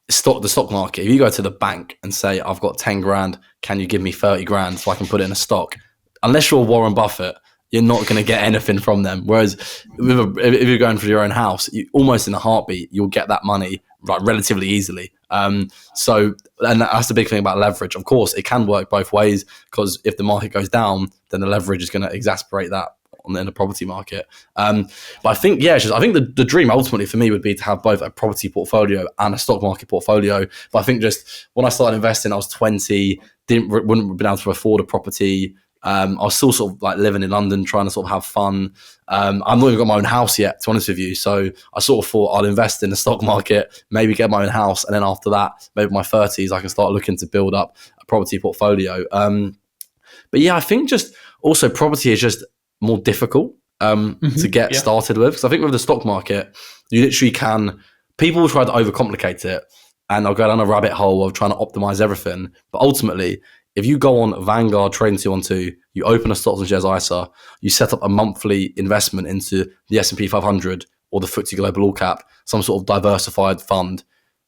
the stock market, if you go to the bank and say, I've got 10 grand, can you give me 30 grand so I can put it in a stock? Unless you're Warren Buffett, you're not going to get anything from them. Whereas if you're going for your own house, almost in a heartbeat, you'll get that money relatively easily. And that's the big thing about leverage. Of course, it can work both ways because if the market goes down, then the leverage is going to exacerbate that in the property market. But I think, I think the dream ultimately for me would be to have both a property portfolio and a stock market portfolio. But I think just when I started investing, I was 20, wouldn't have been able to afford a property. I was still sort of like living in London, trying to sort of have fun. I've not even got my own house yet, to be honest with you. So I sort of thought I'll invest in the stock market, maybe get my own house. And then after that, maybe my 30s, I can start looking to build up a property portfolio. But yeah, I think just also property is just more difficult to get started with. Because I think with the stock market, you literally people will try to overcomplicate it and they'll go down a rabbit hole of trying to optimize everything. But ultimately, if you go on Vanguard Trading 212, you open a stocks and shares ISA, you set up a monthly investment into the S&P 500 or the FTSE Global All Cap, some sort of diversified fund,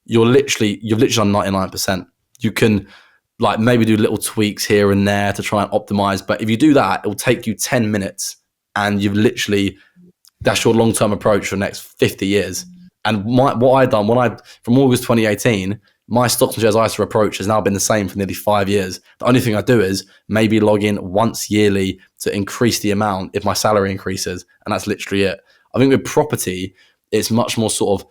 you've literally done 99%. You can like maybe do little tweaks here and there to try and optimize. But if you do that, it will take you 10 minutes and that's your long-term approach for the next 50 years. And what I done from August 2018, my stocks and shares ISA approach has now been the same for nearly 5 years. The only thing I do is maybe log in once yearly to increase the amount if my salary increases. And that's literally it. I think with property, it's much more sort of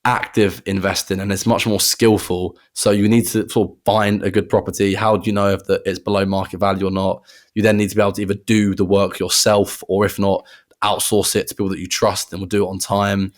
active investing and it's much more skillful. So you need to sort of find a good property. How do you know if it's below market value or not? You then need to be able to either do the work yourself or if not, outsource it to people that you trust and will do it on time.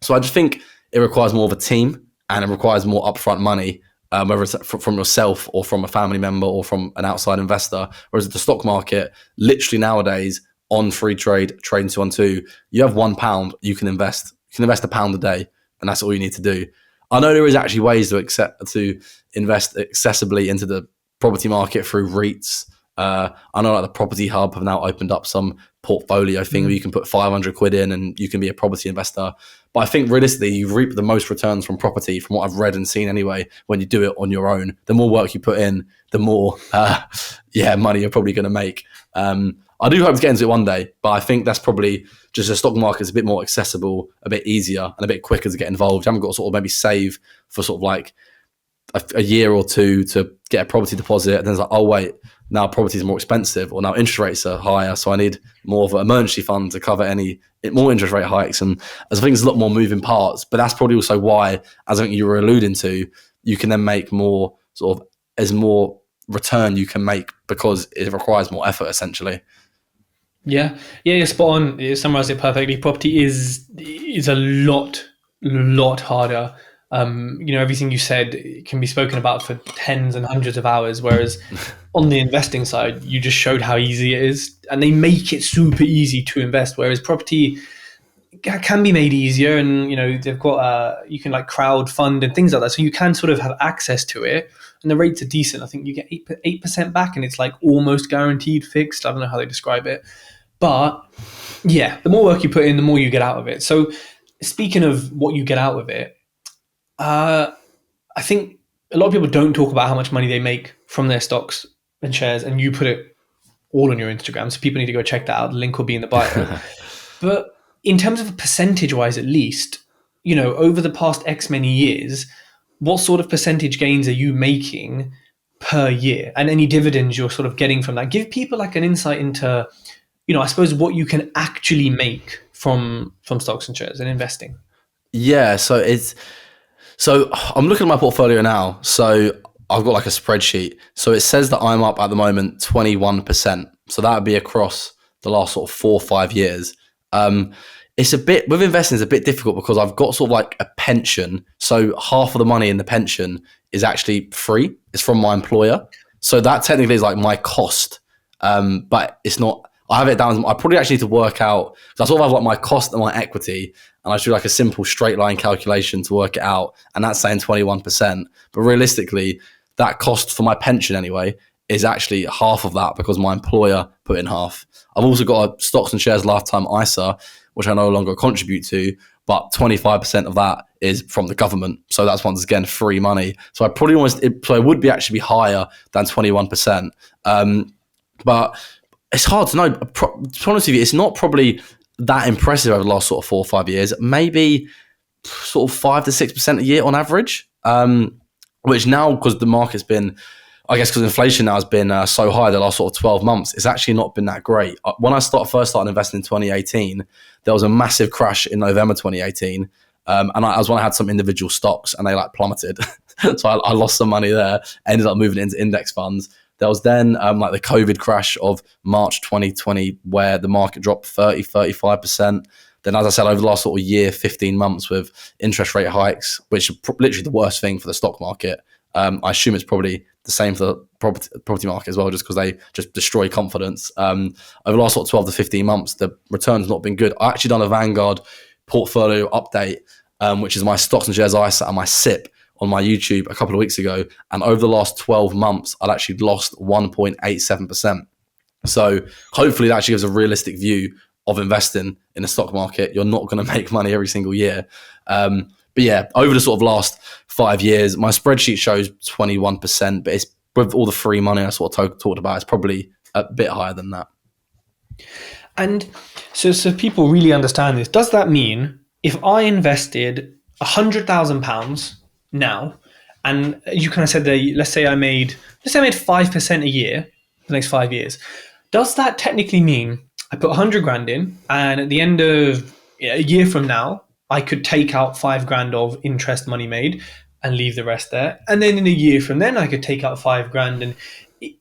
So I just think it requires more of a team and it requires more upfront money, whether it's from yourself or from a family member or from an outside investor. Whereas the stock market, literally nowadays on free trade, trading 212, you have £1, you can invest. You can invest £1 a day, and that's all you need to do. I know there is actually ways to invest accessibly into the property market through REITs. I know like the Property Hub have now opened up some portfolio thing where you can put 500 quid in and you can be a property investor. But I think realistically, you reap the most returns from property from what I've read and seen anyway, when you do it on your own. The more work you put in, the more money you're probably going to make. I do hope to get into it one day, but I think that's probably just the stock market's a bit more accessible, a bit easier and a bit quicker to get involved. You haven't got to sort of maybe save for sort of like a year or two to get a property deposit. And then it's like, oh wait, now property is more expensive or now interest rates are higher. So I need more of an emergency fund to cover any more interest rate hikes. And I think there's a lot more moving parts, but that's probably also why, as I think you were alluding to, you can then make more sort of, as more return you can make because it requires more effort essentially. Yeah, you're spot on. You summarized it perfectly. Property is a lot harder. Everything you said can be spoken about for tens and hundreds of hours, whereas on the investing side, you just showed how easy it is, and they make it super easy to invest. Whereas property can be made easier, and they've got you can like crowd fund and things like that, so you can sort of have access to it, and the rates are decent. I think you get 8% back, and it's like almost guaranteed fixed. I don't know how they describe it. But yeah, the more work you put in, the more you get out of it. So speaking of what you get out of it, I think a lot of people don't talk about how much money they make from their stocks and shares, and you put it all on your Instagram. So people need to go check that out. The link will be in the bio. But in terms of percentage-wise, at least, over the past X many years, what sort of percentage gains are you making per year? And any dividends you're sort of getting from that? Give people like an insight into I suppose what you can actually make from stocks and shares and investing. Yeah, so I'm looking at my portfolio now. So I've got like a spreadsheet. So it says that I'm up at the moment 21%. So that would be across the last sort of 4 or 5 years. It's a bit with investing. It's a bit difficult because I've got sort of like a pension. So half of the money in the pension is actually free. It's from my employer. So that technically is like my cost, but it's not. I have it down. I probably actually need to work out. So I sort of have like my cost and my equity, and I should do like a simple straight line calculation to work it out. And that's saying 21%. But realistically, that cost for my pension anyway is actually half of that because my employer put in half. I've also got a stocks and shares lifetime ISA, which I no longer contribute to, but 25% of that is from the government. So that's once again free money. So I probably so it would be actually be higher than 21%. But it's hard to know. To be honest with you, it's not probably that impressive over the last sort of 4 or 5 years. Maybe sort of 5 to 6% a year on average, which now, because the market's been, I guess because inflation now has been so high the last sort of 12 months, it's actually not been that great. When I first started investing in 2018, there was a massive crash in November 2018. And I was when I had some individual stocks and they like plummeted. So I lost some money there, ended up moving into index funds. There was then like the COVID crash of March 2020 where the market dropped 35%. Then, as I said, over the last sort of year, 15 months with interest rate hikes, which are literally the worst thing for the stock market. I assume it's probably the same for the property market as well, just because they just destroy confidence. Over the last sort of 12 to 15 months, the return's not been good. I actually done a Vanguard portfolio update, which is my stocks and shares ISA and my SIP on my YouTube a couple of weeks ago. And over the last 12 months, I'd actually lost 1.87%. So hopefully that actually gives a realistic view of investing in the stock market. You're not going to make money every single year. But But yeah, over the sort of last 5 years, my spreadsheet shows 21%, but it's with all the free money I sort of talked about, it's probably a bit higher than that. And so people really understand this. Does that mean if I invested £100,000 now, and you kind of said that, let's say I made 5% a year for the next 5 years, does that technically mean I put 100 grand in, and at the end of a year from now, I could take out 5 grand of interest money made and leave the rest there, and then in a year from then, I could take out 5 grand? And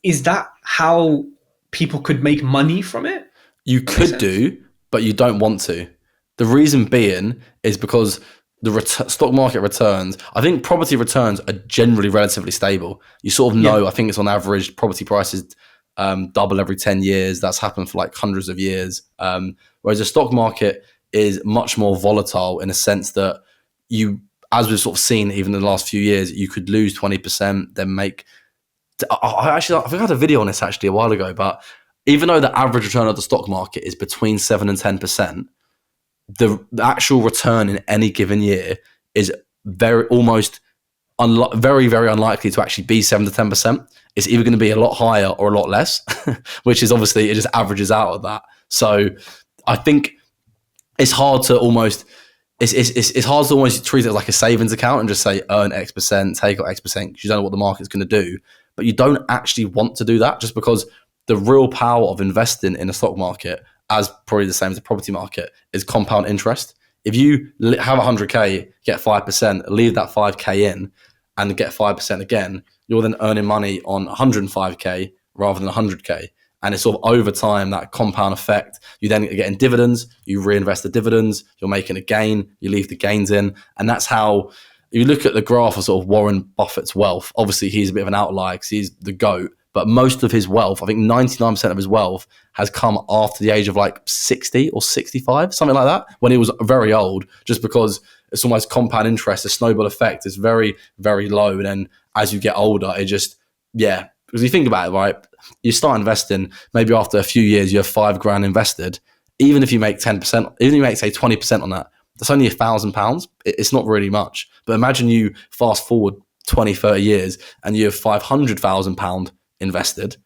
is that how people could make money from it? You could do, but you don't want to. The reason being is because the stock market returns, I think property returns are generally relatively stable. You sort of know, I think it's on average, property prices double every 10 years. That's happened for like hundreds of years. Whereas the stock market is much more volatile in a sense that you, as we've sort of seen even in the last few years, you could lose 20%, then make... I think I had a video on this actually a while ago, but even though the average return of the stock market is between 7 and 10%, the actual return in any given year is very very unlikely to actually be 7 to 10%. It's either going to be a lot higher or a lot less, which is obviously, it just averages out of that. So I think it's hard to almost treat it like a savings account and just say earn X%, take out X%, because you don't know what the market's going to do. But you don't actually want to do that, just because the real power of investing in the stock market, as probably the same as the property market, is compound interest. If you have 100K, get 5%, leave that 5K in and get 5% again, you're then earning money on 105K rather than 100K. And it's sort of over time, that compound effect. You then get getting dividends, you reinvest the dividends, you're making a gain, you leave the gains in. And that's how, if you look at the graph of sort of Warren Buffett's wealth, obviously he's a bit of an outlier because he's the GOAT. But most of his wealth, I think 99% of his wealth, has come after the age of like 60 or 65, something like that, when he was very old, just because it's almost compound interest, the snowball effect is very, very low. And then as you get older, it just, because you think about it, right? You start investing, maybe after a few years, you have 5 grand invested. Even if you make 10%, even if you make, say, 20% on that, that's only £1,000. It's not really much. But imagine you fast forward 20, 30 years and you have £500,000 invested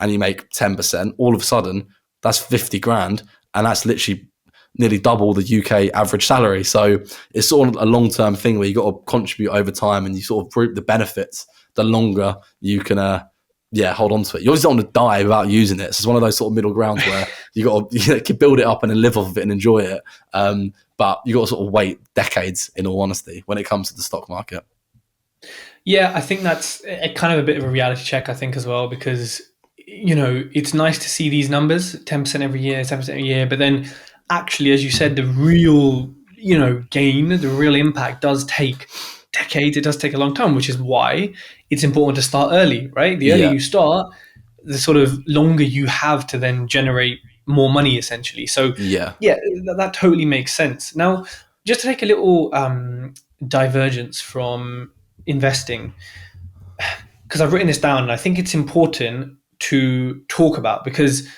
and you make 10%, all of a sudden that's 50 grand, and that's literally nearly double the UK average salary. So it's sort of a long-term thing where you got to contribute over time, and you sort of reap the benefits the longer you can hold on to it. You obviously don't want to die without using it. So it's one of those sort of middle grounds where you got to build it up and then live off of it and enjoy it. But you got to sort of wait decades, in all honesty, when it comes to the stock market. Yeah, I think that's kind of a bit of a reality check, I think, as well, because, it's nice to see these numbers, 10% every year, 10% a year, but then actually, as you said, the real, gain, the real impact does take decades. It does take a long time, which is why it's important to start early, right? The earlier you start, the sort of longer you have to then generate more money, essentially. So that totally makes sense. Now, just to take a little divergence from investing, because I've written this down and I think it's important to talk about, because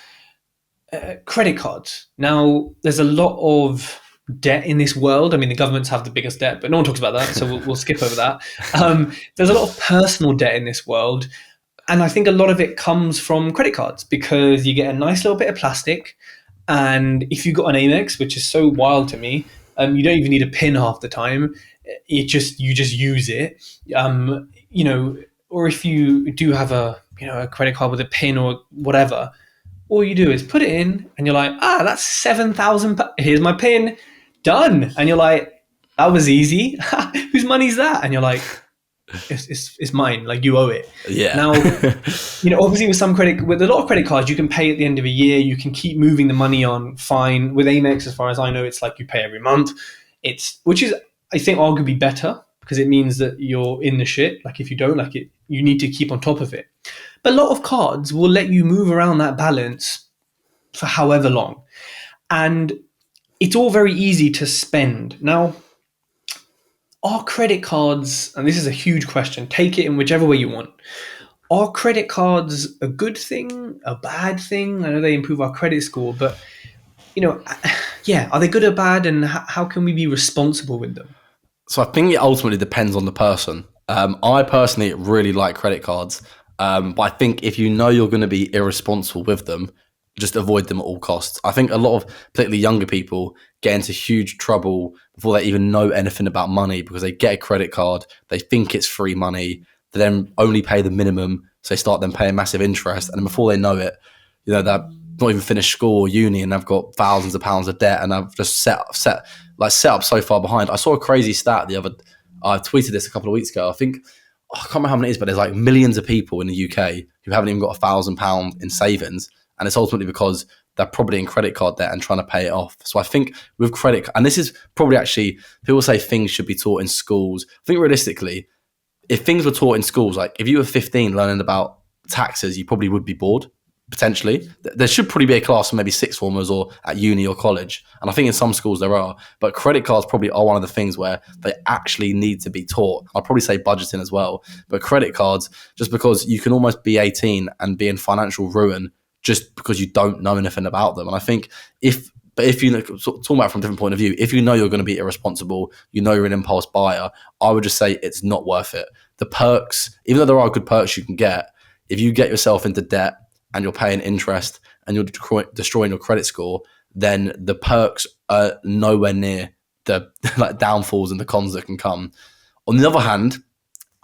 credit cards. Now, there's a lot of debt in this world. I mean, the governments have the biggest debt, but no one talks about that, so we'll skip over that. There's a lot of personal debt in this world, and I think a lot of it comes from credit cards, because you get a nice little bit of plastic, and if you've got an Amex, which is so wild to me, you don't even need a PIN half the time. You just use it, or if you do have a credit card with a PIN or whatever, all you do is put it in, and you're like, that's 7,000. Here's my PIN, done. And you're like, that was easy. Whose money's that? And you're like, it's mine. Like, you owe it. Yeah. Now, obviously with a lot of credit cards, you can pay at the end of a year. You can keep moving the money on. Fine. With Amex, as far as I know, it's like you pay every month. Which is, I think, arguably better, because it means that you're in the shit. Like, if you don't like it, you need to keep on top of it. But a lot of cards will let you move around that balance for however long. And it's all very easy to spend. Now, are credit cards, and this is a huge question, take it in whichever way you want. Are credit cards a good thing, a bad thing? I know they improve our credit score, but, are they good or bad? And how can we be responsible with them? So I think it ultimately depends on the person. I personally really like credit cards, but I think if you know you're going to be irresponsible with them, just avoid them at all costs. I think a lot of particularly younger people get into huge trouble before they even know anything about money because they get a credit card, they think it's free money, they then only pay the minimum, so they start then paying massive interest, and before they know it, they've not even finished school or uni and they've got thousands of pounds of debt and I've just set up so far behind. I saw a crazy stat I tweeted this a couple of weeks ago. I think I can't remember how many it is, but there's like millions of people in the UK who haven't even got £1,000 in savings, and it's ultimately because they're probably in credit card debt and trying to pay it off. So I think with credit, and this is probably actually, people say things should be taught in schools. I think realistically, if things were taught in schools, like if you were 15 learning about taxes, you probably would be bored. Potentially, there should probably be a class for maybe sixth formers or at uni or college, and I think in some schools there are. But credit cards probably are one of the things where they actually need to be taught. I'll probably say budgeting as well, but credit cards, just because you can almost be 18 and be in financial ruin just because you don't know anything about them. And I think if you talking about it from a different point of view, if you know you're going to be irresponsible, you know you're an impulse buyer, I would just say it's not worth it. The perks, even though there are good perks you can get, if you get yourself into debt and you're paying interest and you're destroying your credit score, then the perks are nowhere near the like downfalls and the cons that can come. On the other hand,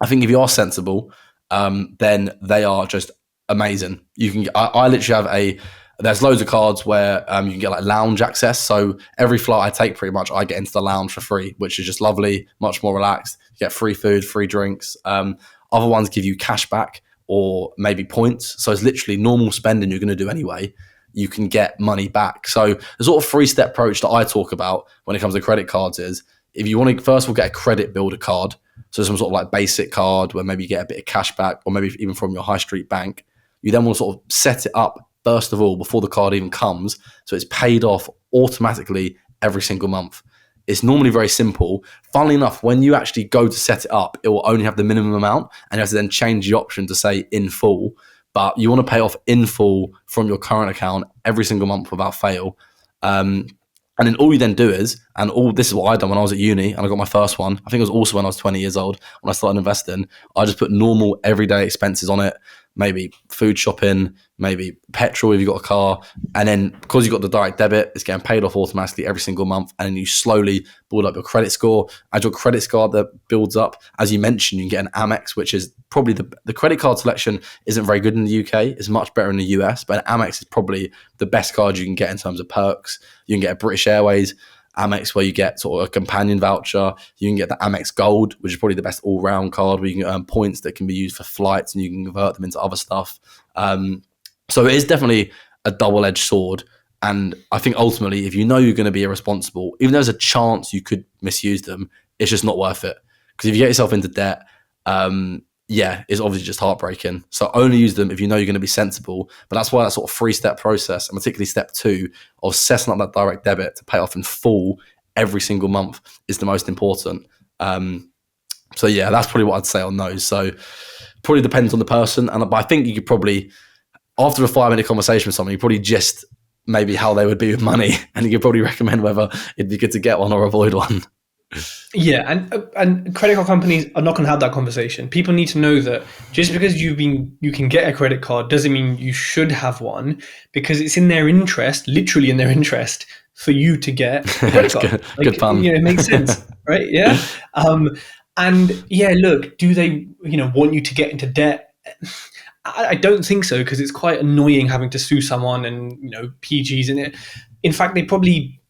I think if you are sensible, then they are just amazing. You can. I literally have there's loads of cards where you can get like lounge access. So every flight I take, pretty much, I get into the lounge for free, which is just lovely, much more relaxed. You get free food, free drinks. Other ones give you cash back or maybe points. So it's literally normal spending you're going to do anyway. You can get money back. So the sort of 3-step approach that I talk about when it comes to credit cards is if you want to, first of all, get a credit builder card. So some sort of like basic card where maybe you get a bit of cash back or maybe even from your high street bank. You then want to sort of set it up first of all before the card even comes. So it's paid off automatically every single month. It's normally very simple. Funnily enough, when you actually go to set it up, it will only have the minimum amount and you have to then change the option to say in full. But you want to pay off in full from your current account every single month without fail. And then all you then do is, this is what I done when I was at uni and I got my first one. I think it was also when I was 20 years old when I started investing. I just put normal everyday expenses on it, maybe food shopping, maybe petrol if you've got a car. And then because you've got the direct debit, it's getting paid off automatically every single month. And then you slowly build up your credit score. As your credit score that builds up, as you mentioned, you can get an Amex, which is probably the credit card selection isn't very good in the UK. It's much better in the US, but an Amex is probably the best card you can get in terms of perks. You can get a British Airways Amex where you get sort of a companion voucher. You can get the Amex Gold, which is probably the best all-round card where you can earn points that can be used for flights and you can convert them into other stuff. So it is definitely a double-edged sword. And I think ultimately, if you know you're going to be irresponsible, even though there's a chance you could misuse them, it's just not worth it. Because if you get yourself into debt, it's obviously just heartbreaking. So only use them if you know you're going to be sensible. But that's why that sort of 3-step process, and particularly step 2 of setting up that direct debit to pay off in full every single month is the most important. So that's probably what I'd say on those. So probably depends on the person. But I think you could probably, after a 5-minute conversation with someone, you probably just maybe how they would be with money, and you could probably recommend whether it'd be good to get one or avoid one. Yeah, and credit card companies are not going to have that conversation. People need to know that just because you can get a credit card doesn't mean you should have one, because it's in their interest, literally in their interest, for you to get a credit card. Good pun. It makes sense, right? Yeah. Look, do they want you to get into debt? I don't think so, because it's quite annoying having to sue someone and PGs in it. In fact, they probably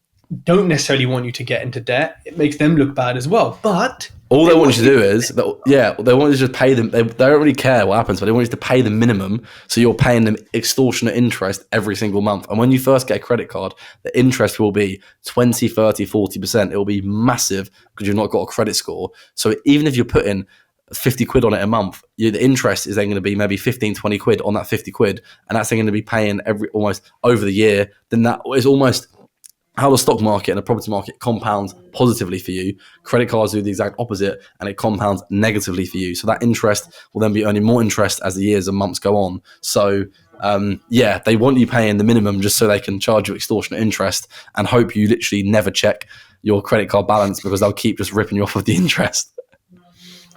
don't necessarily want you to get into debt. It makes them look bad as well. But all they want you to do is, they want you to just pay them. They don't really care what happens, but they want you to pay the minimum. So you're paying them extortionate interest every single month. And when you first get a credit card, the interest will be 20, 30, 40%. It will be massive because you've not got a credit score. So even if you're putting 50 quid on it a month, the interest is then going to be maybe 15, 20 quid on that 50 quid. And that's then going to be paying almost over the year. Then that is almost how the stock market and the property market compounds positively for you. Credit cards do the exact opposite, and it compounds negatively for you. So that interest will then be earning more interest as the years and months go on. So they want you paying the minimum just so they can charge you extortionate interest and hope you literally never check your credit card balance because they'll keep just ripping you off with the interest.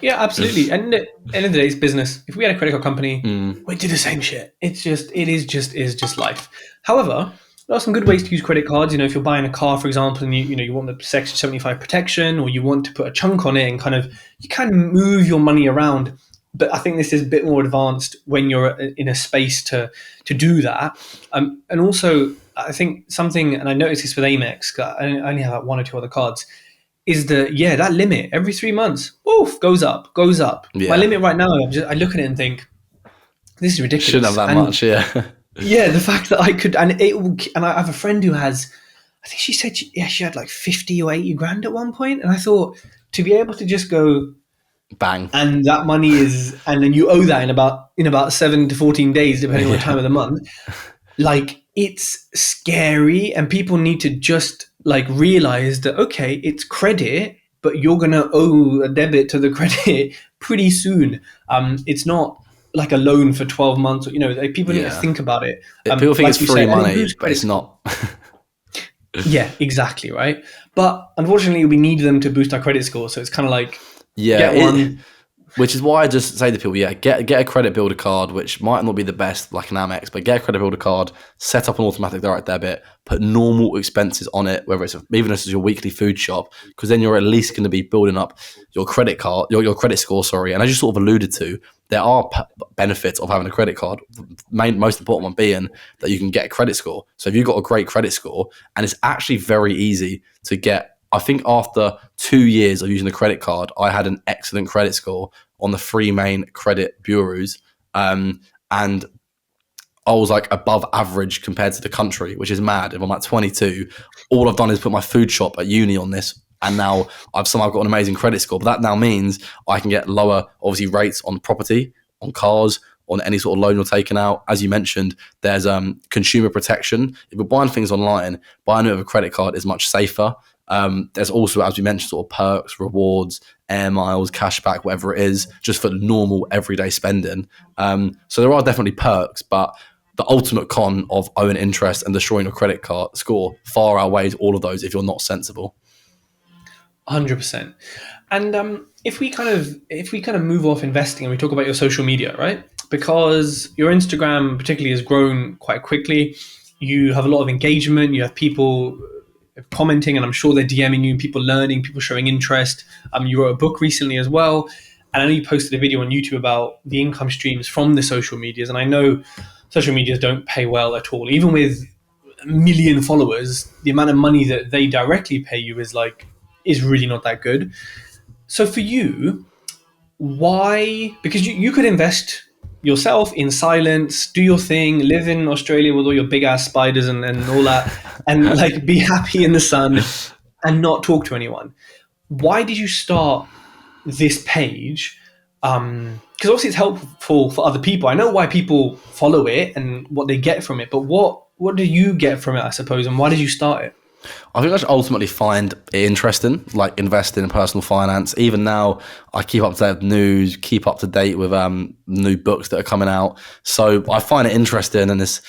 Yeah, absolutely. And at the end of the day, it's business. If we had a credit card company, we'd do the same shit. It is just life. However, there are some good ways to use credit cards. If you're buying a car, for example, and you want the Section 75 protection, or you want to put a chunk on it and you can move your money around. But I think this is a bit more advanced when you're in a space to do that. And also, I think something, and I noticed this with Amex, 'cause I only have like one or two other cards, is that limit every 3 months, woof, goes up. Yeah. My limit right now, I look at it and think, this is ridiculous. Shouldn't have that much, yeah. Yeah, the fact that I could, and I have a friend who has, I think she said she had like 50 or 80 grand at one point, and I thought, to be able to just go bang, and that money and then you owe that in about 7 to 14 days, depending on the time of the month, like, it's scary, and people need to just like realize that, okay, it's credit, but you're gonna owe a debit to the credit pretty soon. It's not like a loan for 12 months. Like, people need to think about it. People think like it's free money, but it's not. Yeah, exactly, right. But unfortunately, we need them to boost our credit score. So it's kind of like, get one. Which is why I just say to people, get a credit builder card, which might not be the best, like an Amex, but get a credit builder card, set up an automatic direct debit, put normal expenses on it, whether it's even if it's your weekly food shop, because then you're at least going to be building up your credit card, your credit score. Sorry, and as you sort of alluded to, there are benefits of having a credit card. Most important one being that you can get a credit score. So if you've got a great credit score, and it's actually very easy to get. I think after 2 years of using the credit card, I had an excellent credit score on the 3 main credit bureaus. And I was like above average compared to the country, which is mad. If I'm at 22, all I've done is put my food shop at uni on this. And now I've somehow got an amazing credit score. But that now means I can get lower, obviously, rates on property, on cars, on any sort of loan you're taking out. As you mentioned, there's consumer protection. If you're buying things online, buying it with a credit card is much safer. There's also, as we mentioned, sort of perks, rewards, air miles, cashback, whatever it is, just for normal everyday spending. So there are definitely perks, but the ultimate con of owing interest and destroying your credit card score far outweighs all of those if you're not sensible. 100%. And if we kind of move off investing and we talk about your social media, right? Because your Instagram particularly has grown quite quickly. You have a lot of engagement. You have people commenting, and I'm sure they're DMing you, people learning, people showing interest. You wrote a book recently as well, and I know you posted a video on YouTube about the income streams from the social medias. And I know social medias don't pay well at all. Even with 1 million followers, the amount of money that they directly pay you is really not that good. So for you, why? Because you could invest yourself in silence, do your thing, live in Australia with all your big ass spiders and all that, and like be happy in the sun and not talk to anyone. Why did you start this page? Because obviously it's helpful for other people. I know why people follow it and what they get from it, but what do you get from it, I suppose, and why did you start it? I think I should ultimately find it interesting, like investing in personal finance. Even now, I keep up to date with news, keep up to date with new books that are coming out. So I find it interesting, and it's,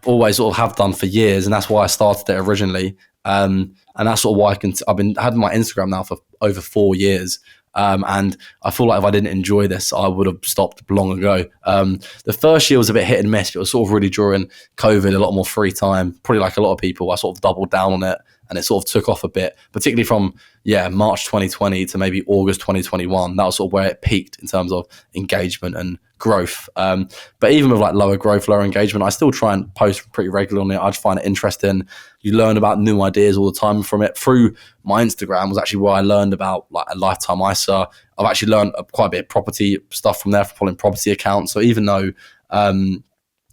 always sort of have done for years, and that's why I started it originally. And that's sort of why I've been had my Instagram now for over 4 years. And I feel like if I didn't enjoy this, I would have stopped long ago. The first year was a bit hit and miss, but it was sort of really during COVID, a lot more free time, probably like a lot of people. I sort of doubled down on it, and it sort of took off a bit, particularly from March 2020 to maybe August 2021. That was sort of where it peaked in terms of engagement and growth. But even with like lower growth, lower engagement, I still try and post pretty regularly on it. I just find it interesting. You learn about new ideas all the time from it. Through my Instagram was actually where I learned about like a lifetime ISA. I've actually learned quite a bit of property stuff from there, from following property accounts. So even though, and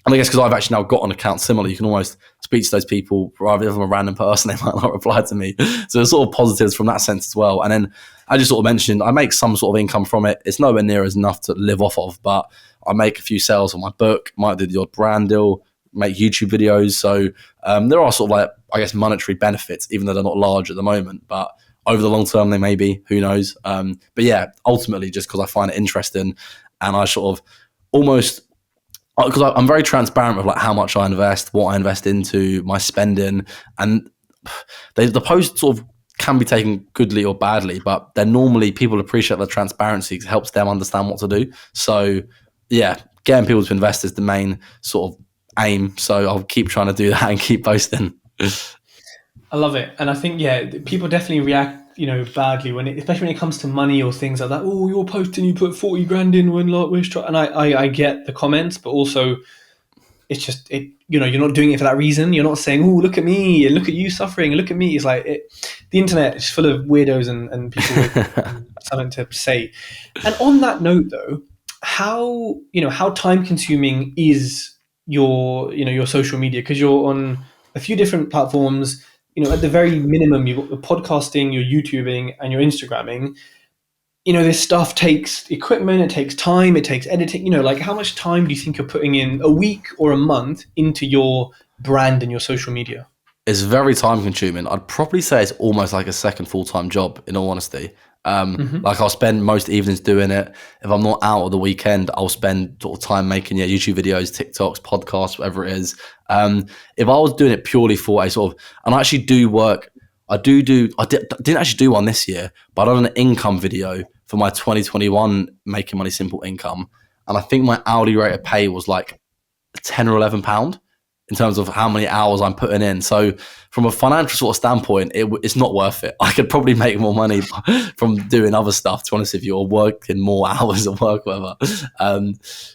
I guess because I've actually now got an account similar, you can almost speak to those people rather than a random person, they might not reply to me. So there's sort of positives from that sense as well. And then I just sort of mentioned, I make some sort of income from it. It's nowhere near as enough to live off of, but I make a few sales on my book, might do the odd brand deal, make YouTube videos. So there are sort of like, I guess, monetary benefits, even though they're not large at the moment, but over the long term, they may be, who knows? But ultimately just because I find it interesting, and I sort of almost, because I'm very transparent with like how much I invest, what I invest into, my spending, and the post sort of can be taken goodly or badly, but they're normally, people appreciate the transparency because it helps them understand what to do. So yeah, getting people to invest is the main sort of aim. So I'll keep trying to do that and keep posting. I love it. And I think, yeah, people definitely react, badly especially when it comes to money or things like that. Oh, you're posting, you put 40 grand in when like we're and I get the comments, but also it's just, you're not doing it for that reason. You're not saying, oh, look at me and look at you suffering and look at me. It's like the internet is full of weirdos and people with something to say. And on that note though, how time consuming is your social media? Because you're on a few different platforms. At the very minimum, you've got the podcasting, your YouTubing, and your Instagramming. This stuff takes equipment, it takes time, it takes editing. Like how much time do you think you're putting in a week or a month into your brand and your social media? It's very time consuming. I'd probably say it's almost like a second full-time job, in all honesty. Like I'll spend most evenings doing it. If I'm not out on the weekend, I'll spend sort of time making YouTube videos, TikToks, podcasts, whatever it is. If I was doing it purely for a sort of, and I actually do work, I didn't actually do one this year, but I done an income video for my 2021 Making Money Simple income. And I think my hourly rate of pay was like 10 or 11 pound in terms of how many hours I'm putting in. So from a financial sort of standpoint, it's not worth it. I could probably make more money from doing other stuff, to be honest with you, or working more hours at work, whatever.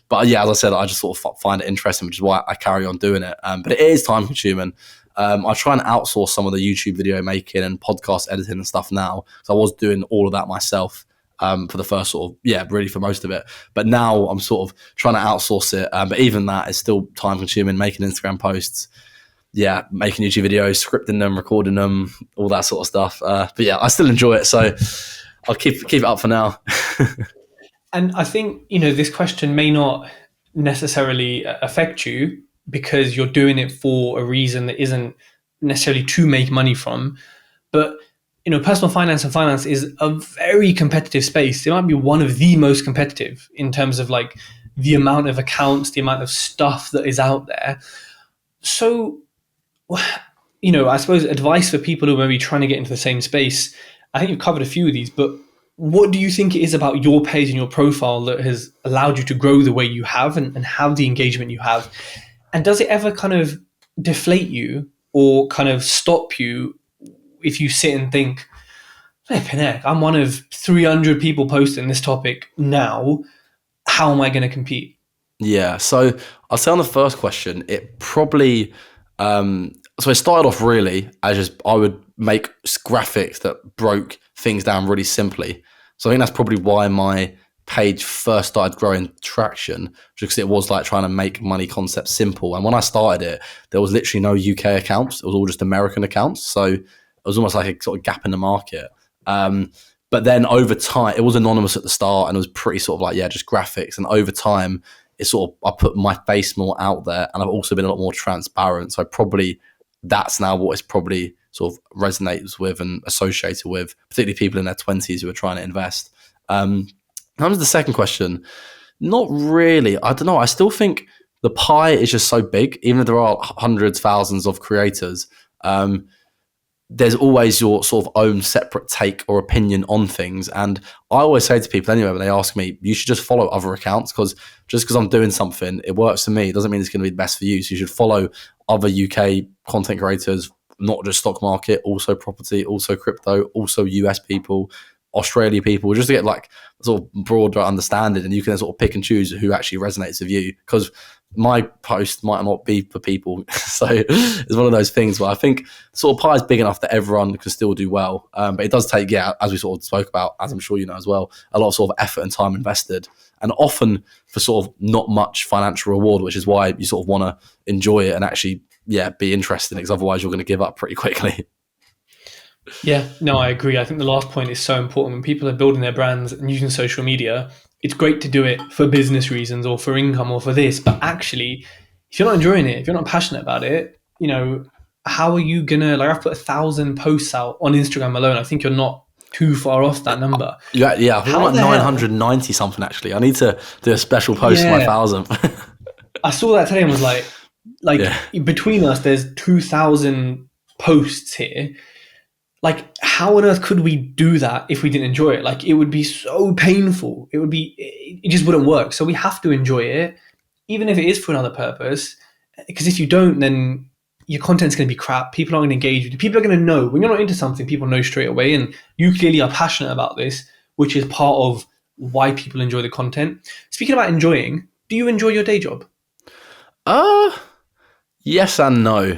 But yeah, as I said, I just sort of find it interesting, which is why I carry on doing it. But it is time consuming. I try and outsource some of the YouTube video making and podcast editing and stuff now. So I was doing all of that myself for the first sort of, really for most of it. But now I'm sort of trying to outsource it. But even that is still time consuming, making Instagram posts, making YouTube videos, scripting them, recording them, all that sort of stuff. But yeah, I still enjoy it. So I'll keep it up for now. And I think, this question may not necessarily affect you because you're doing it for a reason that isn't necessarily to make money from. But, personal finance and finance is a very competitive space. It might be one of the most competitive in terms of like the amount of accounts, the amount of stuff that is out there. So, I suppose advice for people who are maybe trying to get into the same space. I think you've covered a few of these, but what do you think it is about your page and your profile that has allowed you to grow the way you have and have the engagement you have? And does it ever kind of deflate you or kind of stop you if you sit and think, flipping heck, I'm one of 300 people posting this topic now. How am I going to compete? Yeah, so I'll say on the first question, it probably, so it started off really as just I would make graphics that broke things down really simply. So I think that's probably why my page first started growing traction, because it was like trying to make money concepts simple. And when I started it, there was literally no UK accounts. It was all just American accounts. So it was almost like a sort of gap in the market. But then over time, it was anonymous at the start and it was pretty sort of like, just graphics. And over time, it's sort of, I put my face more out there and I've also been a lot more transparent. So probably that's now what it's probably sort of resonates with and associated with, particularly people in their 20s who are trying to invest. Comes the second question. Not really. I don't know. I still think the pie is just so big, even if there are hundreds, thousands of creators. There's always your sort of own separate take or opinion on things. And I always say to people anyway, when they ask me, you should just follow other accounts, because just because I'm doing something, it works for me, it doesn't mean it's going to be the best for you. So you should follow other UK content creators, not just stock market, also property, also crypto, also US people, Australia people, just to get like sort of broader understanding, and you can sort of pick and choose who actually resonates with you, because my post might not be for people. So it's one of those things where I think sort of pie is big enough that everyone can still do well. But it does take, as we sort of spoke about, as I'm sure you know as well, a lot of sort of effort and time invested, and often for sort of not much financial reward, which is why you sort of want to enjoy it and actually, be interested in it, because otherwise you're going to give up pretty quickly. Yeah, no, I agree. I think the last point is so important. When people are building their brands and using social media, it's great to do it for business reasons or for income or for this. But actually, if you're not enjoying it, if you're not passionate about it, how are you going to, like, I've put 1,000 posts out on Instagram alone. I think you're not too far off that number. Yeah, I think I'm like 990 something actually. I need to do a special post for my 1,000. I saw that today and was like between us, there's 2,000 posts here. Like, how on earth could we do that if we didn't enjoy it? Like, it would be so painful. It just wouldn't work. So we have to enjoy it, even if it is for another purpose. Because if you don't, then your content's going to be crap. People aren't going to engage with you. People are going to know. When you're not into something, people know straight away. And you clearly are passionate about this, which is part of why people enjoy the content. Speaking about enjoying, do you enjoy your day job? Yes and no.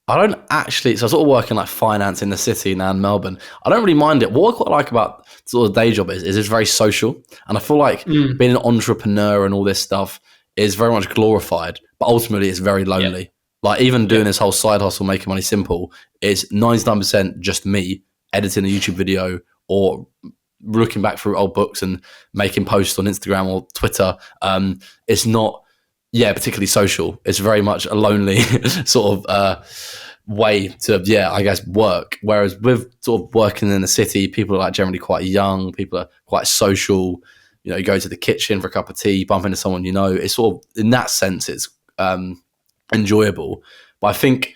I don't actually, so I sort of work in like finance in the city now in Melbourne. I don't really mind it. What I quite like about sort of day job is it's very social. And I feel like being an entrepreneur and all this stuff is very much glorified, but ultimately it's very lonely. Yeah. Like even doing this whole side hustle, making money simple, is 99% just me editing a YouTube video or looking back through old books and making posts on Instagram or Twitter. It's not, particularly social. It's very much a lonely sort of way to, I guess, work. Whereas with sort of working in the city, people are like generally quite young. People are quite social. You know, you go to the kitchen for a cup of tea, bump into someone you know. It's sort of, in that sense, it's enjoyable. But I think,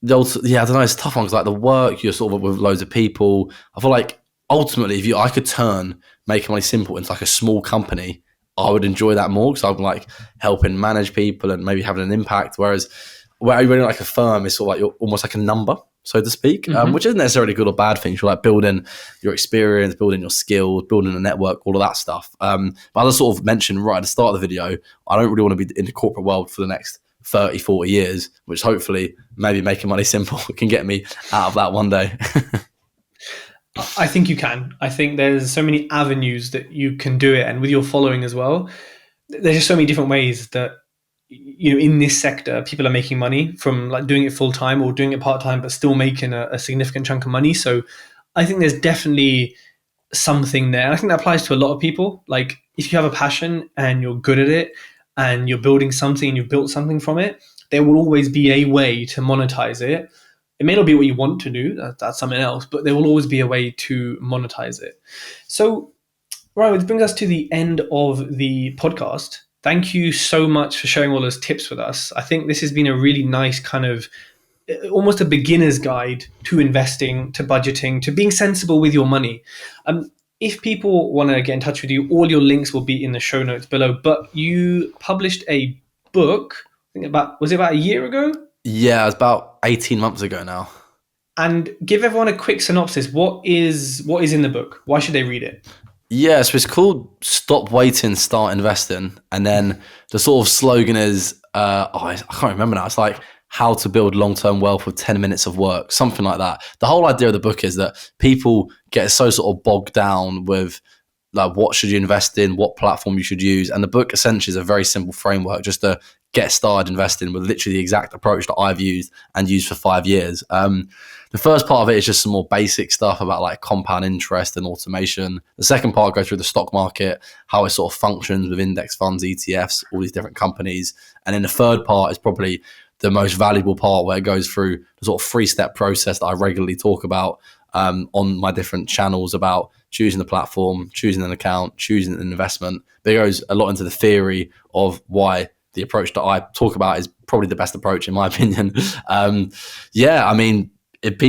I don't know, it's a tough one because like the work, you're sort of with loads of people. I feel like ultimately, if I could turn Making Money Simple into like a small company, I would enjoy that more because I'm like helping manage people and maybe having an impact. Whereas where you're running like a firm, is sort of like you're almost like a number, so to speak, which isn't necessarily good or bad things. You're like building your experience, building your skills, building a network, all of that stuff. But as I sort of mentioned right at the start of the video, I don't really want to be in the corporate world for the next 30, 40 years, which hopefully maybe Making Money Simple can get me out of that one day. I think you can. I think there's so many avenues that you can do it. And with your following as well, there's just so many different ways that, you know, in this sector, people are making money from like doing it full time or doing it part time, but still making a significant chunk of money. So I think there's definitely something there. And I think that applies to a lot of people. Like if you have a passion and you're good at it and you're building something and you've built something from it, there will always be a way to monetize it. It may not be what you want to do, that's something else, but there will always be a way to monetize it. So, Ryan, this brings us to the end of the podcast. Thank you so much for sharing all those tips with us. I think this has been a really nice kind of almost a beginner's guide to investing, to budgeting, to being sensible with your money. If people want to get in touch with you, all your links will be in the show notes below. But you published a book, I think was it about a year ago? Yeah, it was about 18 months ago now. And give everyone a quick synopsis. What is in the book? Why should they read it? Yeah, so it's called Stop Waiting, Start Investing. And then the sort of slogan is, I can't remember now. It's like how to build long-term wealth with 10 minutes of work, something like that. The whole idea of the book is that people get so sort of bogged down with like what should you invest in, what platform you should use. And the book essentially is a very simple framework just to get started investing with literally the exact approach that I've used and used for 5 years. The first part of it is just some more basic stuff about like compound interest and automation. The second part goes through the stock market, how it sort of functions with index funds, ETFs, all these different companies. And then the third part is probably the most valuable part, where it goes through the sort of 3-step process that I regularly talk about on my different channels about choosing the platform, choosing an account, choosing an investment. But it goes a lot into the theory of why the approach that I talk about is probably the best approach in my opinion. I mean, if you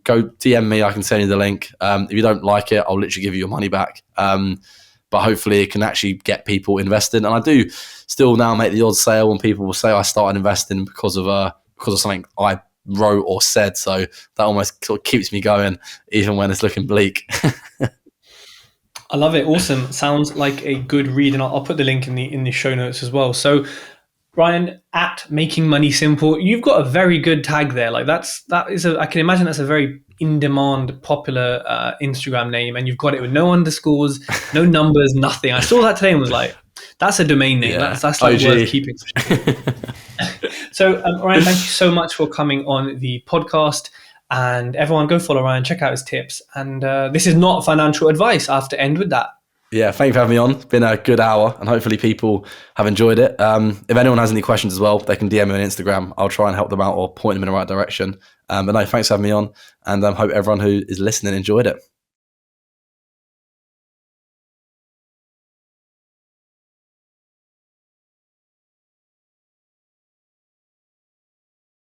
go DM me, I can send you the link. If you don't like it, I'll literally give you your money back. But hopefully it can actually get people invested. And I do still now make the odd sale when people will say I started investing because of something I wrote or said. So that almost sort of keeps me going even when it's looking bleak. I love it. Awesome. Sounds like a good read, and I'll put the link in the show notes as well. So Ryan, at Making Money Simple, you've got a very good tag there. Like I can imagine that's a very in-demand, popular Instagram name, and you've got it with no underscores, no numbers, nothing. I saw that today and was like, that's a domain name. Yeah. That's like worth keeping. So Ryan, thank you so much for coming on the podcast. And everyone go follow Ryan, check out his tips. And this is not financial advice. I have to end with that. Yeah, thank you for having me on. It's been a good hour and hopefully people have enjoyed it. If anyone has any questions as well, they can DM me on Instagram. I'll try and help them out or point them in the right direction. But no, thanks for having me on, and hope everyone who is listening enjoyed it.